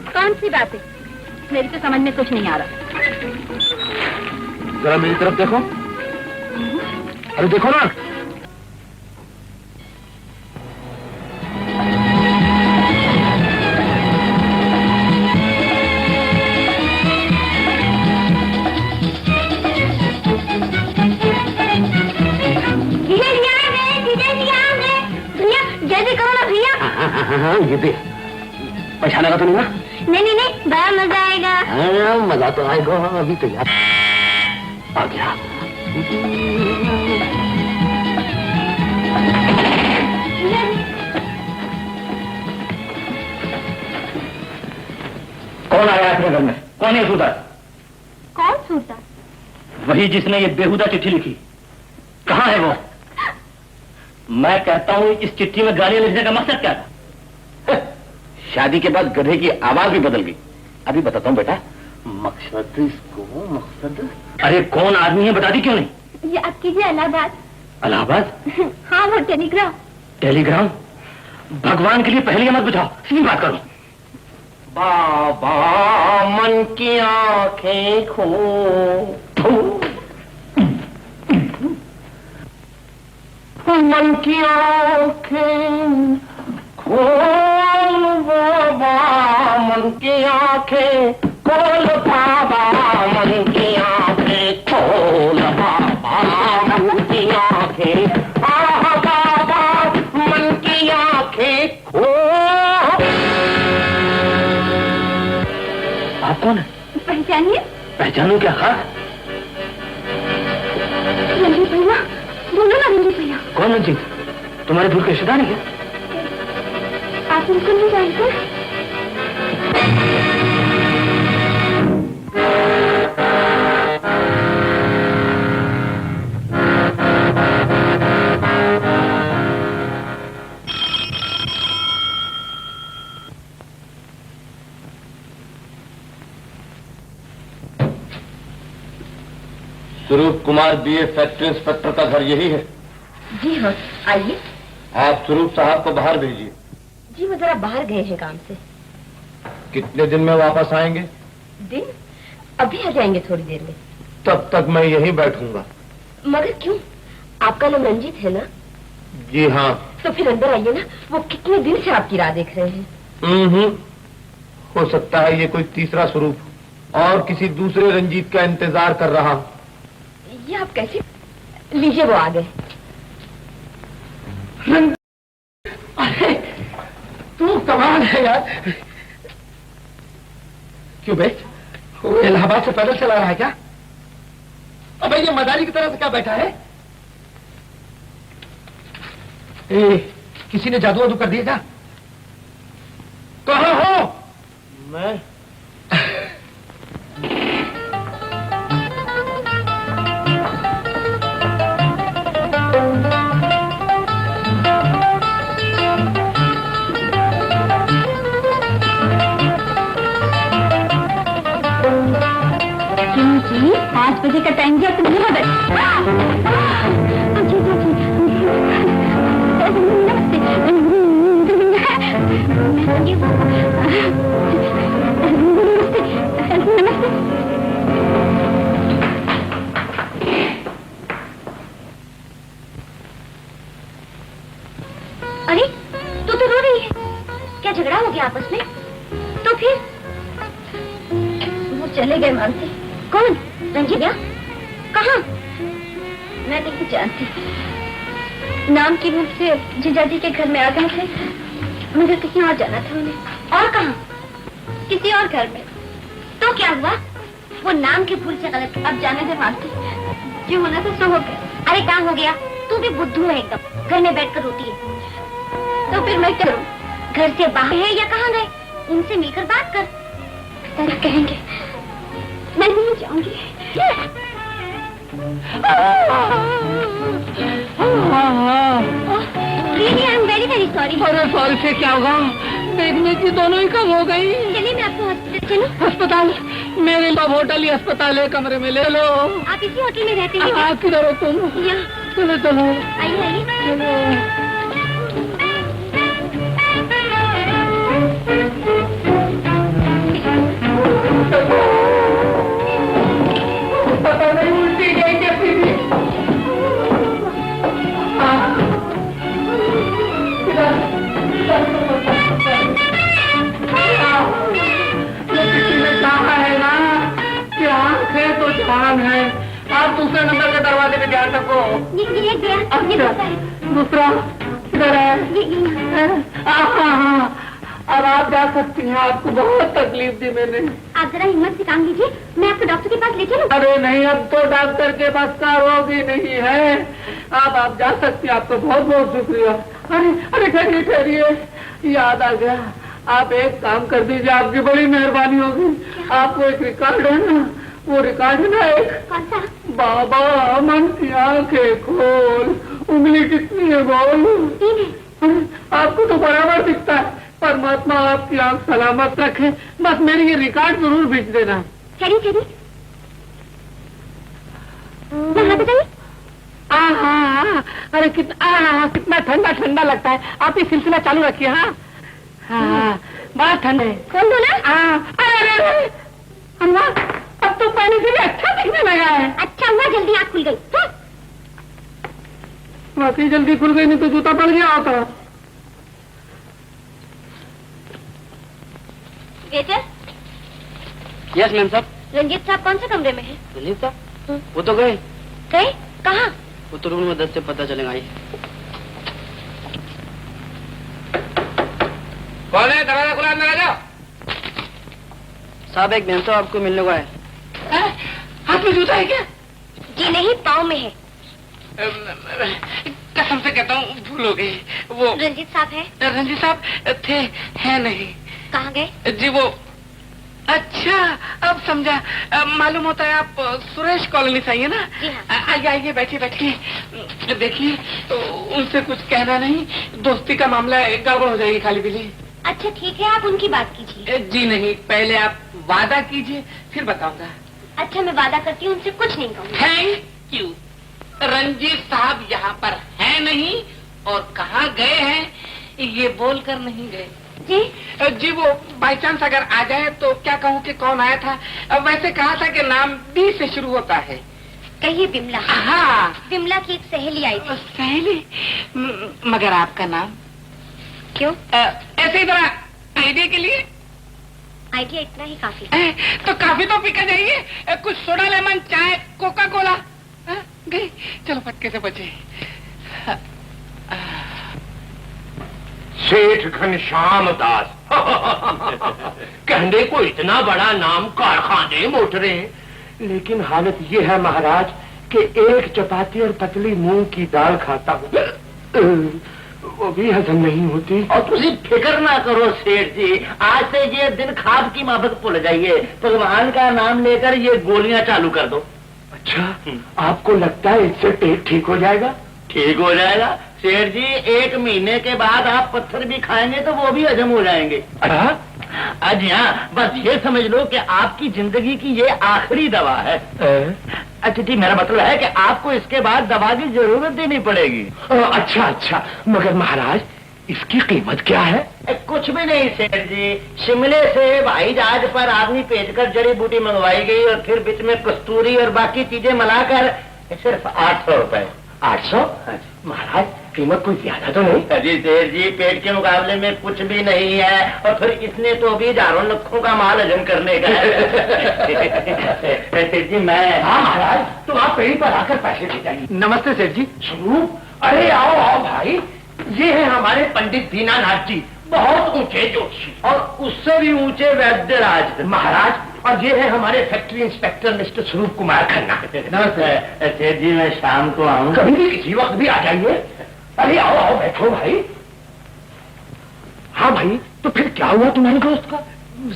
कौन सी बातें? मेरी तो समझ में कुछ नहीं आ रहा। जरा मेरी तरफ देखो। अरे देखो ना। जल्दी करो ना भैया। हाँ, ये दे। पहचानेगा तो नहीं ना? नहीं, बड़ा मजा आएगा। हाँ, मजा तो आएगा। अभी तो याद आ गया। कौन आया अपने घर में? कौन है सूरदास? कौन सूरदास? वही जिसने ये बेहुदा चिट्ठी लिखी। कहाँ है वो? मैं कहता हूँ इस चिट्ठी में गालियां लिखने का मकसद क्या था? शादी के बाद गधे की आवाज भी बदल गई। अभी बताता हूँ बेटा। मकसद इसको मकसद। अरे कौन आदमी है, बता दी क्यों नहीं? याद कीजिए, इलाहाबाद। इलाहाबाद? हाँ, वो टेलीग्राम। टेलीग्राम? भगवान के लिए पहले मत बुझाओ, सीधी बात करो। बाबा मन की आंखें खो। मन की आंखें खोल बाबा, मन की आंखें खोल बाबा, मन की आंखें खोल बाबा, मन की आंखें। आह बाबा मन की आंखें खोल। आप कौन है? पहचानिए। पहचानू क्या? खास? रंजीत भैया, बोलो ना रंजीत भैया। कौन रंजीत? तुम्हारे दूर के रिश्तेदार है क्या? आप उनको नहीं जानते? स्वरूप कुमार बीए फैक्ट्री इंस्पेक्टर का घर यही है? जी हाँ, आइए। आप स्वरूप साहब को बाहर भेजिए। जी, वो जरा बाहर गए हैं काम से। कितने दिन में वापस आएंगे? दिन? अभी आ जाएंगे थोड़ी देर में। तब तक मैं यहीं बैठूंगा। मगर क्यों? आपका नाम रंजीत है ना? जी हाँ। तो फिर अंदर आइए ना, वो कितने दिन से आपकी राह देख रहे हैं। हो सकता है ये कोई तीसरा स्वरूप और किसी दूसरे रंजीत का इंतजार कर रहा। ये आप कैसे? लीजिए, वो आ गए। अरे तू कमाल है यार। क्यों बे? वो इलाहाबाद से पैदल चला रहा है क्या? अब ये मदारी की तरह से क्या बैठा है? किसी ने जादू वादू कर दिया क्या? कहाँ हो? मैं जी, 5 बजे का टाइम दिया, तुम यहाँ बैठ। अरे, तू तो रो रही है। क्या झगड़ा हो गया आपस में? तो फिर वो चले गए मानसी। कौन? रंजीत? कहाँ? मैं नहीं जानती। नाम की भूल से जीजाजी के घर में आ गए थे, मुझे कहीं और जाना था उन्हें। और कहाँ? किसी और घर में। तो क्या हुआ? वो नाम की भूल से गलत। अब जाने दे मानती, जो होना था सो हो गया। अरे क्या हो गया? तू भी बुद्धू है एकदम, घर में बैठकर रोती है। तो फिर मैं क्या करूं? घर से बाहर है या कहाँ गए? उनसे मिलकर बात कर। तरह कहेंगे मैं नहीं जाऊंगी। Really, I'm very very sorry. अरे सॉरी से क्या होगा? देखने की दोनों ही कम हो गई। चलिए मैं आपको हॉस्पिटल चलूं? अस्पताल मेरे लिए होटल ही अस्पताल है, कमरे में ले लो। आप इसी होटल में रहते हैं? आप किधर हो तुम? यहाँ। चलो चलो आइए आइए। चलो। पता नहीं उल्टी गई कैसी थी। कहा है ना कि आँख है तो जान है। आप दूसरे नंबर के दरवाजे पे ध्यान रखो। ये गया। अच्छा, दूसरा किधर है? हाँ, अब आप जा सकती हैं। आपको बहुत तकलीफ दी मैंने। आप जरा हिम्मत से काम लीजिए, मैं आपको डॉक्टर के पास ले चलूं? अरे नहीं, अब तो डॉक्टर के पास का रोग ही नहीं है। अब आप जा सकती हैं। आपका बहुत बहुत शुक्रिया। अरे अरे ठहरिए ठहरिए, याद आ गया। आप एक काम कर दीजिए, आपकी बड़ी मेहरबानी होगी। आपको एक रिकॉर्ड है ना, वो रिकॉर्ड है ना एक। कौन सा? बाबा मन की आंखें खोल, उंगली कितनी है बोल? 3 है। आपको तो बराबर दिखता है। परमात्मा आपकी आंख सलामत रखे। बस मेरी ये रिकॉर्ड जरूर भेज देना। चलिए चलिए, यहाँ बताइए। हाँ, अरे कितना ठंडा ठंडा लगता है। आप ये सिलसिला चालू रखिए। हाँ हाँ, बहुत ठंड है। खोल दो ना। अरे अम्मा, अब तो पहले से भी अच्छा दिखने लगा है। अच्छा हुआ जल्दी आँख खुल गई। वाकई जल्दी खुल गई, नहीं तो जूता पड़ गया होता। वेटर। यस मैम साहब। रंजीत साहब कौन से कमरे में है? रंजीत साहब वो तो गए। गए? कहाँ? वो तो रूम में 10 से पता चलेगा। कौन है? दरवाजा खुला, अंदर आ जाओ। साहब एक मैम साहब आपको मिलने को है। हाथ में जूता है क्या? जी नहीं, पाँव में है। कसम से कहता हूँ भूल हो गई। वो रंजीत साहब है? रंजीत साहब थे, है नहीं। कहाँ गए? जी वो, अच्छा अब समझा। मालूम होता है आप सुरेश कॉलोनी से आई है ना? जी हाँ। आइए आइए, बैठिए बैठिए। देखिए उनसे कुछ कहना नहीं, दोस्ती का मामला है, गड़बड़ हो जाएगी खाली पीली। अच्छा ठीक है, आप उनकी बात कीजिए। जी नहीं, पहले आप वादा कीजिए, फिर बताऊंगा। अच्छा मैं वादा करती हूँ, उनसे कुछ नहीं कहूँगी। Thank you. रंजीत साहब यहाँ पर है नहीं, और कहाँ गए हैं ये बोलकर नहीं गए। जी जी वो बाई चांस अगर आ जाए तो क्या कहूँ कि कौन आया था? वैसे कहा था कि नाम बी से शुरू होता है। कहिए बिमला। हाँ, बिमला की एक सहेली आई थी। सहेली? मगर आपका नाम क्यों? ऐसे ही तरह आइडिया के लिए। आइडिया इतना ही काफी है। तो काफी तो पी कर जाइए, कुछ सोडा लेमन चाय कोका कोला। गई, चलो फटके से बचे। सेठ घनश्याम दास कहने को इतना बड़ा नाम, कारखाने मोटरे, लेकिन हालत ये है महाराज कि एक चपाती और पतली मूंग की दाल खाता हूँ, वो भी हजम नहीं होती। और तुझे फिक्र ना करो सेठ जी, आज से ये दिन खाब की माफक भूल जाइए। भगवान का नाम लेकर ये गोलियां चालू कर दो। अच्छा, आपको लगता है इससे पेट ठीक हो जाएगा? ठीक हो जाएगा सेठ जी। 1 महीने के बाद आप पत्थर भी खाएंगे तो वो भी हजम हो जाएंगे। जी हाँ, बस ये समझ लो कि आपकी जिंदगी की ये आखिरी दवा है। अच्छा ठीक, मेरा मतलब है कि आपको इसके बाद दवा की जरूरत देनी पड़ेगी। अच्छा अच्छा, मगर महाराज इसकी कीमत क्या है? कुछ भी नहीं सेठ जी, शिमले से हवाई जहाज पर आदमी भेजकर जड़ी बूटी मंगवाई गई और फिर बीच में कस्तूरी और बाकी चीजें मिलाकर सिर्फ 800 रुपए। 800? महाराज कीमत कोई ज्यादा तो नहीं? जी सेठ जी, पेट के मुकाबले में कुछ भी नहीं है, और फिर इसने तो भी हजारों लाखों का माल हजम करने का है। सेठ जी मैं। हाँ महाराज, तो आप यहीं पर आकर पैसे दे जाइए। नमस्ते सेठ जी। स्वरूप, अरे आओ आओ भाई, ये है हमारे पंडित दीनानाथ जी, बहुत ऊंचे जोशी, और उससे भी ऊंचे वैद्यराज महाराज। और ये है हमारे फैक्ट्री इंस्पेक्टर मिस्टर स्वरूप कुमार खन्ना। नमस्ते सेठ जी, मैं शाम को आऊँ? कभी भी किसी वक्त भी आ जाइए। अरे आओ आओ, बैठो भाई। हाँ भाई, तो फिर क्या हुआ तुम्हारे दोस्त का?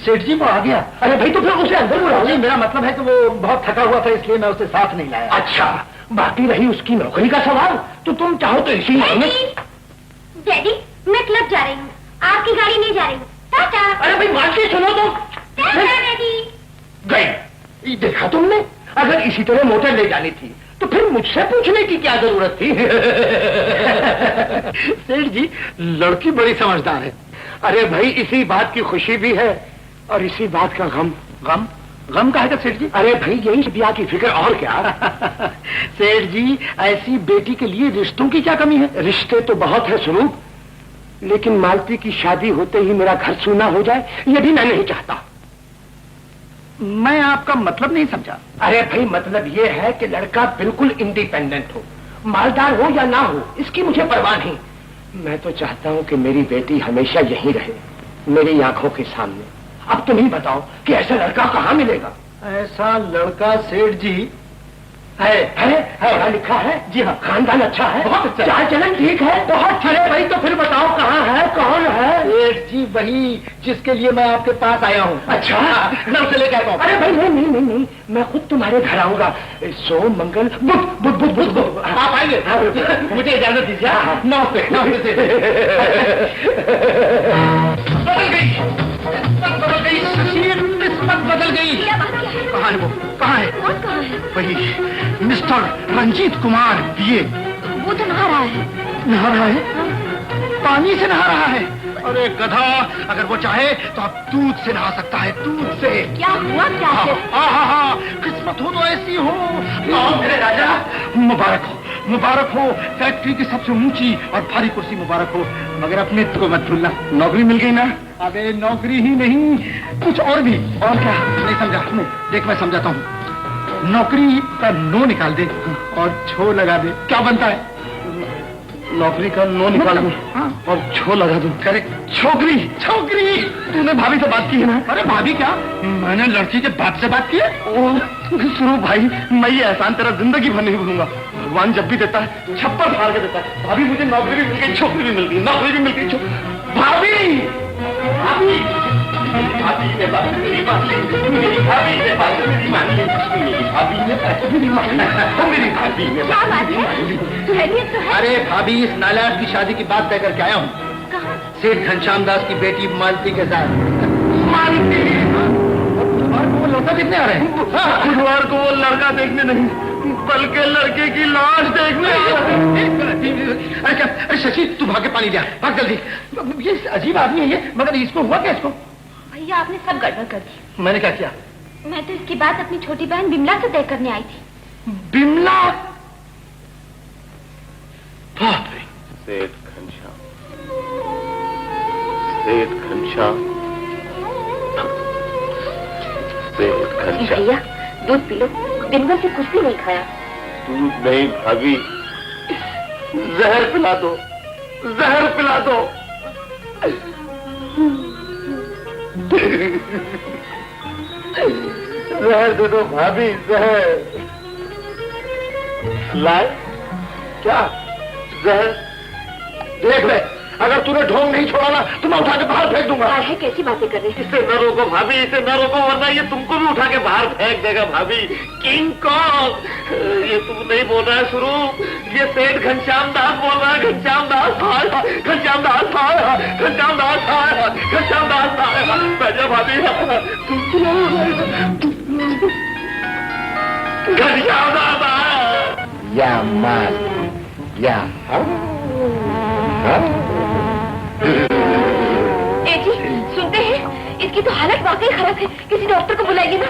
सेठ जी वो आ गया। अरे भाई, तो फिर उसे अंदर बुलाओ। नहीं, मेरा मतलब है कि वो बहुत थका हुआ था, इसलिए मैं उसे साथ नहीं लाया। अच्छा, बाकी रही उसकी नौकरी का सवाल, तो तुम चाहो तो इसी महीने। डैडी, मैं क्लब जा रही हूँ, आपकी गाड़ी नहीं जा रही हूँ। टाटा। अरे भाई, मान के सुनो तो। टाटा डैडी। गई। ये देखा तुमने, अगर इसी तरह मोटर ले जानी थी तो फिर मुझसे पूछने की क्या जरूरत थी? सेठ जी, लड़की बड़ी समझदार है। अरे भाई, इसी बात की खुशी भी है और इसी बात का गम। गम? गम का है सेठ जी? अरे भाई, यही ब्याह की फिक्र और क्या। सेठ जी, ऐसी बेटी के लिए रिश्तों की क्या कमी है? रिश्ते तो बहुत है स्वरूप, लेकिन मालती की शादी होते ही मेरा घर सूना हो जाए, ये भी मैं नहीं चाहता। मैं आपका मतलब नहीं समझा। अरे भाई, मतलब ये है कि लड़का बिल्कुल इंडिपेंडेंट हो, मालदार हो या ना हो, इसकी मुझे परवाह नहीं। मैं तो चाहता हूँ कि मेरी बेटी हमेशा यहीं रहे, मेरी आंखों के सामने। अब तुम ही बताओ कि ऐसा लड़का कहाँ मिलेगा? ऐसा लड़का सेठ जी है पढ़ा लिखा है? जी हाँ। खानदान अच्छा है? बहुत अच्छा। चाल चलन ठीक है? बहुत। अरे भाई, तो फिर बताओ कहाँ है, कौन है? सेठ जी, वही जिसके लिए मैं आपके पास आया हूँ। अच्छा, नाम से लेकर आता हूँ। अरे भाई, नहीं, मैं खुद तुम्हारे घर आऊंगा। सोम मंगल बुध बुध बुध बुध आप आएंगे? मुझे इजाजत दीजिए। नमस्ते। किस्मत बदल गई। कहाँ है वो? कहाँ है? कौन कहाँ है? वही मिस्टर रंजीत कुमार ये। वो तो नहा रहा है। नहा रहा है? पानी से नहा रहा है? अरे गधा, अगर वो चाहे तो अब दूध से नहा सकता है, दूध से। क्या हुआ क्या? हाँ, किस्मत हो तो ऐसी हो। मेरे राजा, मुबारक हो, मुबारक हो। फैक्ट्री की सबसे ऊंची और भारी कुर्सी मुबारक हो, मगर अपने को मत भूलना, नौकरी मिल गई ना? अबे नौकरी ही नहीं, कुछ और भी। और क्या? नहीं समझा? नहीं, देख मैं समझाता हूँ। नौकरी का नो निकाल दे और छो लगा दे, क्या बनता है? नौकरी का नो निकाल दूं और छो लगा दूं। करेक्ट। छोकरी। छोकरी। तूने भाभी से बात की है ना? अरे भाभी क्या, मैंने लड़की के बाप से बात की है। सुनो भाई, मैं ये एहसान तेरा जिंदगी भर नहीं भूलूंगा। भगवान जब भी देता है छप्पर फाड़ के देता है। भाभी, मुझे नौकरी भी मिल गई, छोकरी भी मिल गई, नौकरी भी मिल गई। भाभी, भाभी, भाभी ने बात मेरी मान ली, मेरी भाभी ने बात मेरी मान ली, मेरी भाभी ने बात मेरी मान ली, मेरी भाभी ने बात मेरी मान ली। अरे भाभी, इस नालायक की शादी की बात तय करके आया हूँ, सेठ घनश्याम दास की बेटी मालती के साथ। मालती? बुधवार को वो लड़का देखने आ रहे हैं? बुधवार को वो लड़का देखने नहीं, बल्कि लड़के की लाश देखने आ रहे हैं। अरे क्या? अरे शशि, तू भाग के पानी लिया, भाग जल्दी। ये अजीब आदमी है ये, मगर इसको हुआ क्या? इसको? भैया, आपने सब गड़बड़ कर दी। मैंने क्या किया? मैं तो इसकी बात अपनी छोटी बहन बिमला से तय करने आई थी। बिमला? सेठ घनश्याम, सेठ घनश्याम, सेठ घनश्याम। भैया, दूध पी लो, दिन भर से कुछ भी नहीं खाया। दूध नहीं भाभी, जहर पिला दो, जहर पिला दो। जहर दे दो भाभी, जहर। लाए क्या? जहर देख ले, अगर तूने ढोंग नहीं छोड़ा ना तो मैं उठा के बाहर फेंक दूंगा। है, कैसी बातें कर रही? इसे न रोको भाभी, इसे न रोको, वरना ये तुमको भी उठा के बाहर फेंक देगा भाभी। किंग कॉन्ग, ये तुम नहीं बोल रहा है स्वरूप, ये सेठ घनश्याम दास बोल रहा है। घनश्याम दास, घनश्याम दास, घनश्याम दास, घनश्याम दास। बैठा भाभी, घनश्याम दास या माल या ए जी, सुनते हैं, इसकी तो हालत वाकई खराब है, किसी डॉक्टर को बुलाइए ना।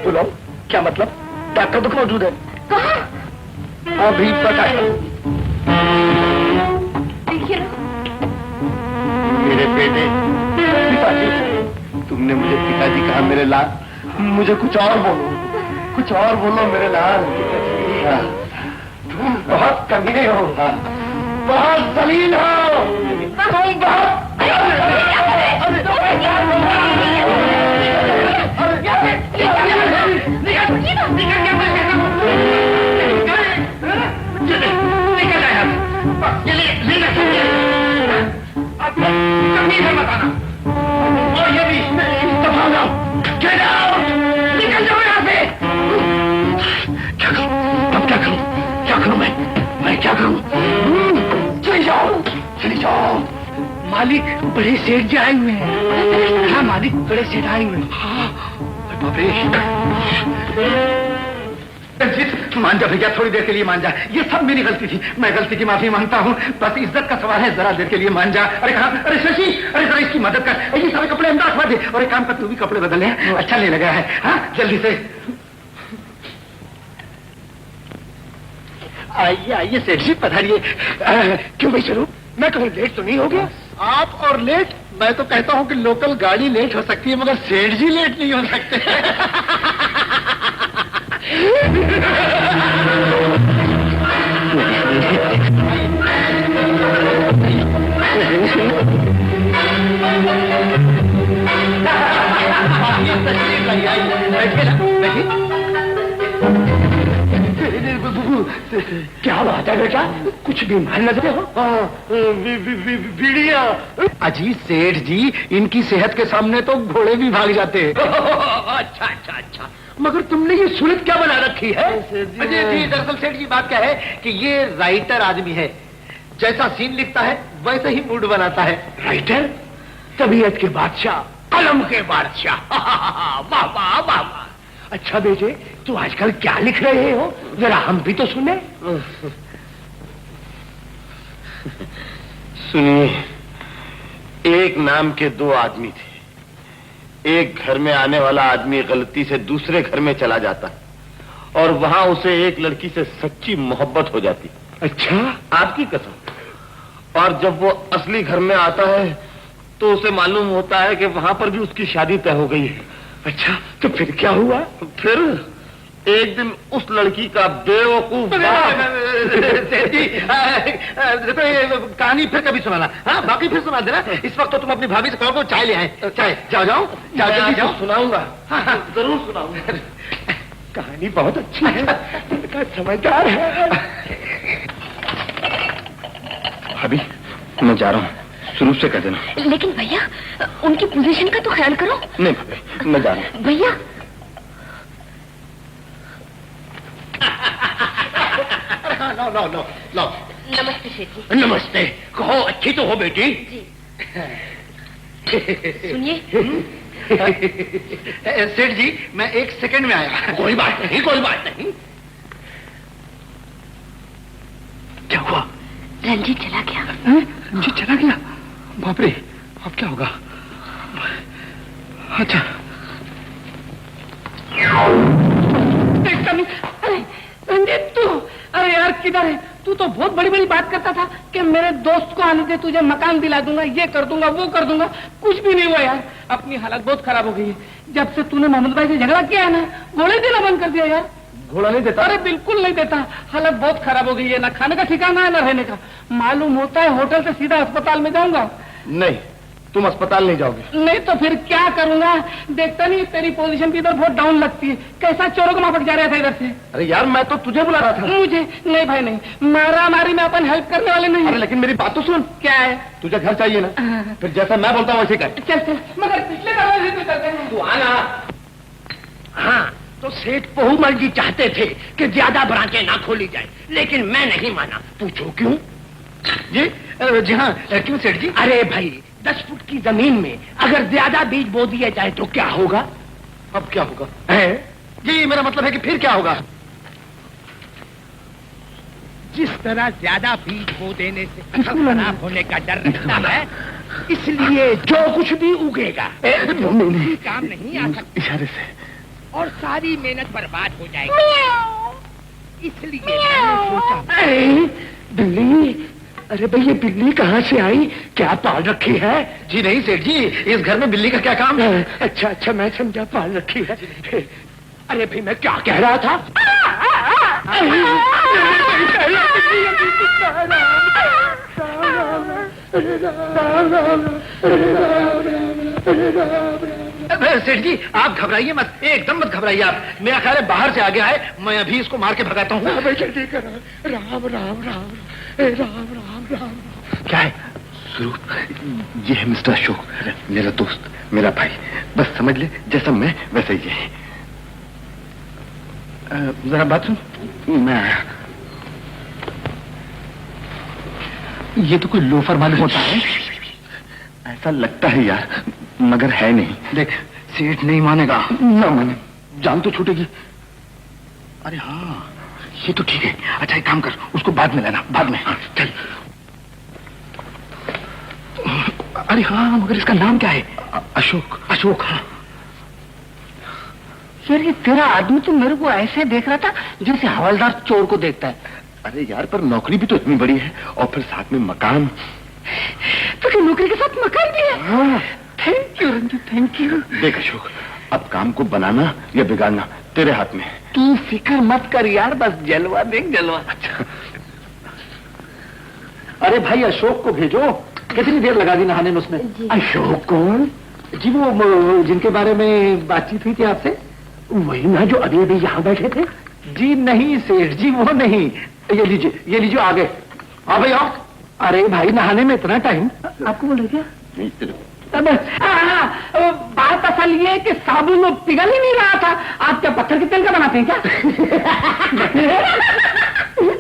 बोलो, क्या मतलब? डॉक्टर तो मौजूद है। कहाँ? अभी पता है। देखिए ना। मेरे बेटे, पिताजी, तुमने मुझे पिताजी कहा मेरे लाल, मुझे कुछ और बोलो, कुछ और बोलो मेरे लाल। तुम बहुत कमीने हो, बहुत जलील हो, तुम बहुत और ये भी Get out! निकल जाओ यहाँ से। क्या करूं? अब क्या करूं? क्या करूं मैं क्या करूं? चली जाओ, चली जाओ। मालिक, बड़े सेठ जी आए हुए हैं। हाँ मालिक, बड़े सेठ आए हुए हैं। हाँ, रंजीत मान जा भैया, थोड़ी देर के लिए मान जा, ये सब मेरी गलती थी, मैं गलती की माफी मांगता हूँ, बस इज्जत का सवाल है, जरा देर के लिए मान जा। अरे कहा, अरे शशि, अरे जरा इसकी मदद कर, ये सारे कपड़े अंदर रखवा दे, और एक काम कर, तू भी कपड़े बदल ले, अच्छा नहीं लगा है, हाँ जल्दी से। आइए आइए सेठ जी, पधारिए। क्यों भाई स्वरूप, मैं कहूँ लेट तो नहीं हो गया? आप और लेट, मैं तो कहता हूँ कि लोकल गाड़ी लेट हो सकती है, मगर सेठ जी लेट नहीं हो सकते। क्या बात है बेटा, कुछ बीमार लग रहे हो? बीड़िया। अजी सेठ जी, इनकी सेहत के सामने तो घोड़े भी भाग जाते हैं। अच्छा अच्छा अच्छा, मगर तुमने ये सुलत क्या बना रखी है? अजय जी, दरअसल सेठ जी बात क्या है कि ये राइटर आदमी है, जैसा सीन लिखता है वैसे ही मूड बनाता है। राइटर, तबीयत के बादशाह, कलम के बादशाह। वाह वाह वाह वाह। अच्छा बेटे, तू आजकल क्या लिख रहे हो, जरा हम भी तो सुने। सुनिए, एक नाम के दो आदमी थे। एक घर में आने वाला आदमी गलती से दूसरे घर में चला जाता और वहां उसे एक लड़की से सच्ची मोहब्बत हो जाती। अच्छा, आपकी कसम। और जब वो असली घर में आता है तो उसे मालूम होता है कि वहां पर भी उसकी शादी तय हो गई है। अच्छा, तो फिर क्या हुआ? फिर एक दिन उस लड़की का बेवकूफ कहानी फिर कभी सुनाना, हाँ बाकी फिर सुना देना। इस वक्त तो तुम अपनी भाभी से कहो को चाय ले आए। चाय, जाओ जाओ जाओ जल्दी जाओ। सुनाऊंगा, हाँ, जरूर सुनाऊंगा। कहानी बहुत अच्छी है, समझदार है। भाभी, मैं जा रहा हूँ, शुरू से कह देना। लेकिन भैया, उनकी पोजीशन का तो ख्याल करो। नहीं भाभी, मैं जा रहा हूँ। भैया, लो लो लो लो। नमस्ते सेठ जी। नमस्ते, कहो अच्छी तो हो बेटी? जी। सुनिए, सेठ जी, मैं एक सेकंड में आया। कोई बात नहीं, कोई बात नहीं। क्या हुआ? रंजीत चला गया। रंजीत चला गया? बाप रे, अब क्या होगा? अच्छा, रंजीत तू, अरे यार किधर है तू? तो बहुत बड़ी बड़ी बात करता था कि मेरे दोस्त को आने दे, तुझे मकान दिला दूंगा, ये कर दूंगा, वो कर दूंगा। कुछ भी नहीं हुआ यार, अपनी हालत बहुत खराब हो गई है। जब से तूने मोहम्मद भाई से झगड़ा किया है ना, घोड़े देना बंद कर दिया यार। घोड़ा नहीं देता? अरे बिल्कुल नहीं देता, हालत बहुत खराब हो गई है, ना खाने का ठिकाना है ना रहने का। मालूम होता है होटल से सीधा अस्पताल में जाऊंगा। नहीं, तुम अस्पताल नहीं जाओगे। नहीं तो फिर क्या करूंगा? देखता नहीं तेरी पोजीशन भी इधर बहुत डाउन लगती है, कैसा चोरों का माफक जा रहा था इधर से। अरे यार, मैं तो तुझे बुला रहा था। मुझे नहीं भाई, नहीं, मारा मारी में अपन हेल्प करने वाले नहीं। अरे लेकिन मेरी बात तो सुन। क्या है? तुझे घर चाहिए ना, फिर जैसा मैं बोलता हूँ वैसे कर। चल चल, मगर पिछले दरवाजे से करते हैं। तू आना। हाँ, तो सेठ बहुमल जी चाहते थे कि ज्यादा ब्रांचें ना खोली जाए, लेकिन मैं नहीं माना। पूछो क्यों? जी हाँ, क्यों सेठ जी? अरे भाई, 10 फुट की जमीन में अगर ज्यादा बीज बो दिए जाए तो क्या होगा? अब क्या होगा? है जी, मेरा मतलब है कि फिर क्या होगा? जिस तरह ज्यादा बीज बो देने से फसल खराब होने का डर रहता है, इसलिए जो कुछ भी उगेगा कोई काम नहीं आ सकता इशारे से। और सारी मेहनत बर्बाद हो जाएगी। इसलिए मैंने सोचा। बिल्ली? अरे भाई, ये बिल्ली कहाँ से आई? क्या पाल रखी है? जी नहीं सेठ जी, इस घर में बिल्ली का क्या काम है? अच्छा अच्छा, मैं समझा पाल रखी है। अरे भाई, मैं क्या कह रहा था? सेठ जी, आप घबराइए मत, एकदम मत घबराइए आप। मेरा ख्याल है बाहर से आ गया है, मैं अभी इसको मार के भगाता हूँ। जल्दी करो। राम राम राम राम राम राम। क्या है? स्वरूप, ये है मिस्टर अशोक, मेरा दोस्त, मेरा भाई। बस समझ ले, जैसा मैं वैसा ही है। जरा बात सुन। मैं आया। ये तो कोई लोफर मालूम होता है। ऐसा लगता है यार, मगर है नहीं। देख, सेठ नहीं मानेगा। ना माने, जान तो छूटेगी। अरे हाँ, ये तो ठीक है। अच्छा एक काम कर, उसको बाद में लेना, बाद में। चल। अरे हाँ, मगर इसका नाम क्या है? अशोक। अशोक, हाँ। यार ये तेरा आदमी तो मेरे को ऐसे देख रहा था जैसे हवलदार चोर को देखता है। अरे यार, पर नौकरी भी तो इतनी बड़ी है, और फिर साथ में मकान। तो क्या नौकरी के साथ मकान भी है? हाँ। Thank you Ranju, thank you. देख अशोक, अब काम को बनाना या बिगाड़ना तेरे हाथ में है। तू फिक्र मत कर यार, बस जलवा देख, जलवा। अच्छा। अरे भाई, अशोक को भेजो। कितनी देर लगा दी नहाने में उसने? अशोक कौन? जी वो जिनके बारे में बातचीत हुई थी आपसे। वही ना जो अभी अभी यहाँ बैठे थे। जी नहीं सेठ जी, वो नहीं। ये लीजिए, ये लीजिए, आगे। हाँ भाई आओ। अरे भाई, नहाने में इतना टाइम? आपको बोल रहे क्या? बात असल ये कि साबुन में पिघल ही नहीं रहा था। आप क्या पत्थर के तेल का बनाते हैं क्या?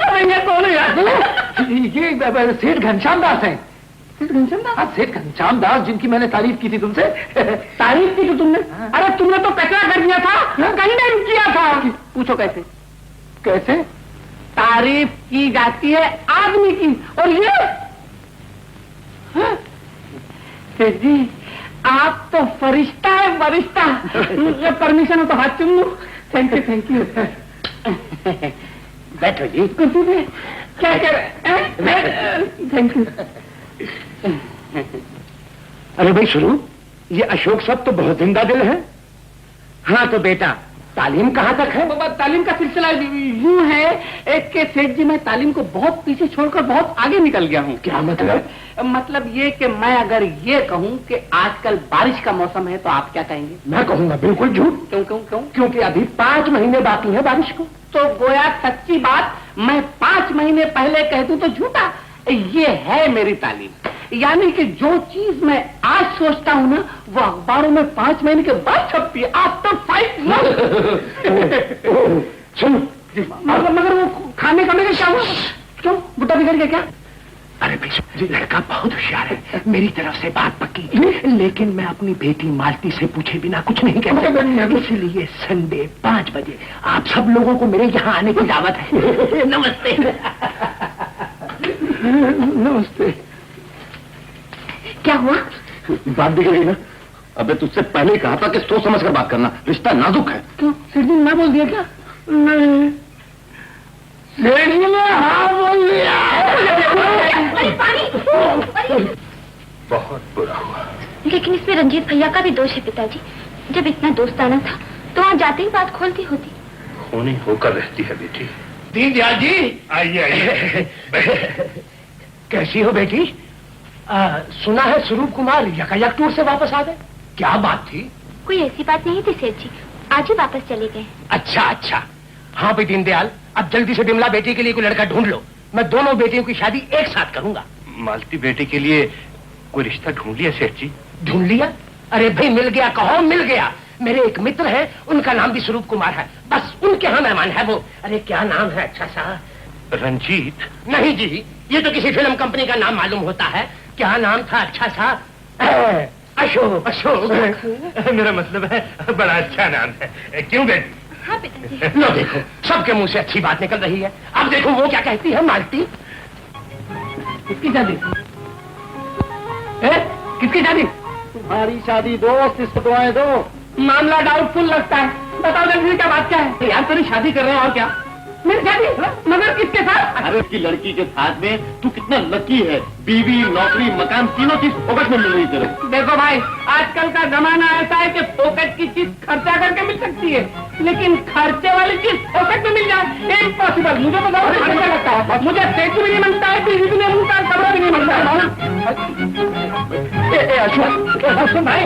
अरे ये कौन है यार? ये सेठ घनश्याम दास हैं। सेठ घनश्याम दास, जिनकी मैंने तारीफ की थी तुमसे। तारीफ की थी तुमने? अरे तुमने तो कचरा कर दिया था, कंडेम किया था। पूछो कैसे? कैसे? तारीफ की जाती है आदमी की, और ये सेठ जी आप तो फरिश्ता है, फरिश्ता। परमिशन हो तो हाथ चूम लूं? Thank you, thank you. बैठो जी। कुर्सी पे क्या कर रहे हैं? Thank you. अरे भाई शुरू, ये अशोक सब तो बहुत जिंदा दिल है। हाँ तो बेटा, तालीम कहाँ तक है? बाबा तालीम का सिलसिला यूं है एक के सेठ जी, मैं तालीम को बहुत पीछे छोड़कर बहुत आगे निकल गया हूँ। क्या मतलब? मतलब ये कि मैं अगर ये कहूँ कि आजकल बारिश का मौसम है तो आप क्या कहेंगे? मैं कहूँगा बिल्कुल झूठ। क्यों क्यों क्यों? क्योंकि अभी 5 महीने बाकी है बारिश को। तो गोया सच्ची बात मैं 5 महीने पहले कह दूं तो झूठा। ये है मेरी तालीम, यानी कि जो चीज मैं आज सोचता हूँ ना, वो अखबारों में 5 महीने के बाद छपती है, आफ्टर 5 मंथ। सुन, मगर वो खाने का क्या हुआ? क्यों बुढ़ा बिगड़ गया क्या? अरे भाई लड़का बहुत होशियार है, मेरी तरफ से बात पक्की, लेकिन मैं अपनी बेटी मालती से पूछे बिना कुछ नहीं कहता। इसलिए संडे 5 बजे आप सब लोगों को मेरे यहाँ आने की दावत है। नमस्ते। नमस्ते। क्या हुआ? बात बिगड़ गई ना। अबे तुझसे पहले ही कहा था कि सोच समझ कर बात करना, रिश्ता नाजुक है। क्यों सेठ जी ना बोल दिया क्या? नहीं, सेठ जी ने हाँ बोल दिया। बहुत बुरा हुआ। लेकिन इसमें रंजीत भैया का भी दोष है पिताजी। जब इतना दोस्ताना था तो वहाँ जाते ही बात खोलती होती। होनी होकर रहती है बेटी। दीनदयाल जी, आइए आइए। कैसी हो बेटी? सुना है स्वरूप कुमार यकायक टूर से वापस आ गए, क्या बात थी? कोई ऐसी बात नहीं थी सेठ जी, आज ही वापस चले गए। अच्छा अच्छा। हाँ भाई दीनदयाल, अब जल्दी से बिमला बेटी के लिए कोई लड़का ढूंढ लो, मैं दोनों बेटियों की शादी एक साथ करूंगा। मालती बेटी के लिए कोई रिश्ता ढूंढ लिया सेठ जी? ढूंढ लिया? अरे भाई मिल गया, कहो मिल गया। मेरे एक मित्र है, उनका नाम भी स्वरूप कुमार है, बस उनके यहाँ मेहमान है वो। अरे क्या नाम है अच्छा सा? रंजीत? नहीं जी, ये तो किसी फिल्म कंपनी का नाम मालूम होता है। क्या नाम था अच्छा सा? अशोक। अशोक? मेरा मतलब है बड़ा अच्छा नाम है। क्यों बेटी? हाँ पिताजी। लो देखो, सबके मुंह से अच्छी बात निकल रही है। अब देखो वो क्या कहती है मालती। किसकी शादी? किसकी शादी? तुम्हारी शादी दोस्त, इसको दुआएं दो। मामला डाउटफुल लगता है, बताओ जल्दी क्या बात क्या है? यार तेरी शादी कर रहे हो और क्या? मेरी शादी? मगर किसके साथ? अरे उसकी लड़की के साथ में तू कितना लकी है, बीवी, नौकरी, मकान, तीनों चीज फोकट में मिल रही तेरे। देखो भाई, आजकल का जमाना ऐसा है कि फोकट की चीज खर्चा करके मिल सकती है, लेकिन खर्चे वाली चीज फोकट में मिल जाए इम्पॉसिबल। मुझे तो बहुत खर्चा लगता है, मुझे सेठ भी नहीं मिलता है, टीवी भी नहीं मिलता है, कपड़ा भी नहीं मिलता है। अशोक भाई,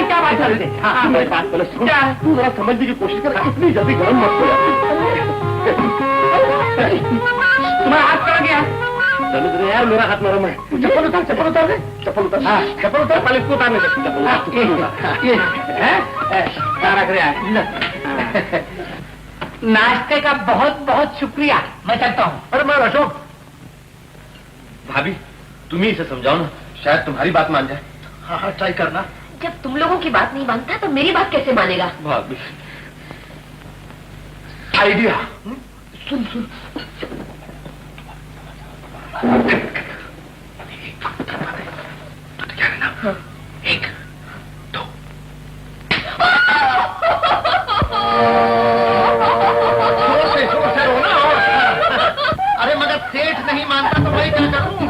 क्या बात कर रहे थे? मेरी बात पहले सुन, तू जरा समझने की कोशिश कर, इतनी जल्दी गरम मत हो यार। तुम्हारा हाथ कहाँ गया? चलो यार, मेरा हाथ नरम है। चप्पल उतार, चप्पल उतार दे, चप्पल उतार। हाँ, चप्पल उतार, पहले इसको उतारने दे। चप्पल ये क्या रख रहा है? नाश्ते का बहुत बहुत शुक्रिया, मैं चलता हूँ। अरे मैं अशोक। भाभी तुम ही इसे समझाओ ना, शायद तुम्हारी बात मान जाए। हाँ हाँ, ट्राई करना। जब तुम लोगों की बात नहीं मानता तो मेरी बात कैसे मानेगा? भाभी, आइडिया। सुन सुन, क्या है ना? हाँ। 1 2 जोर से रो ना। अरे मगर सेठ नहीं मानता तो मैं क्या करूं?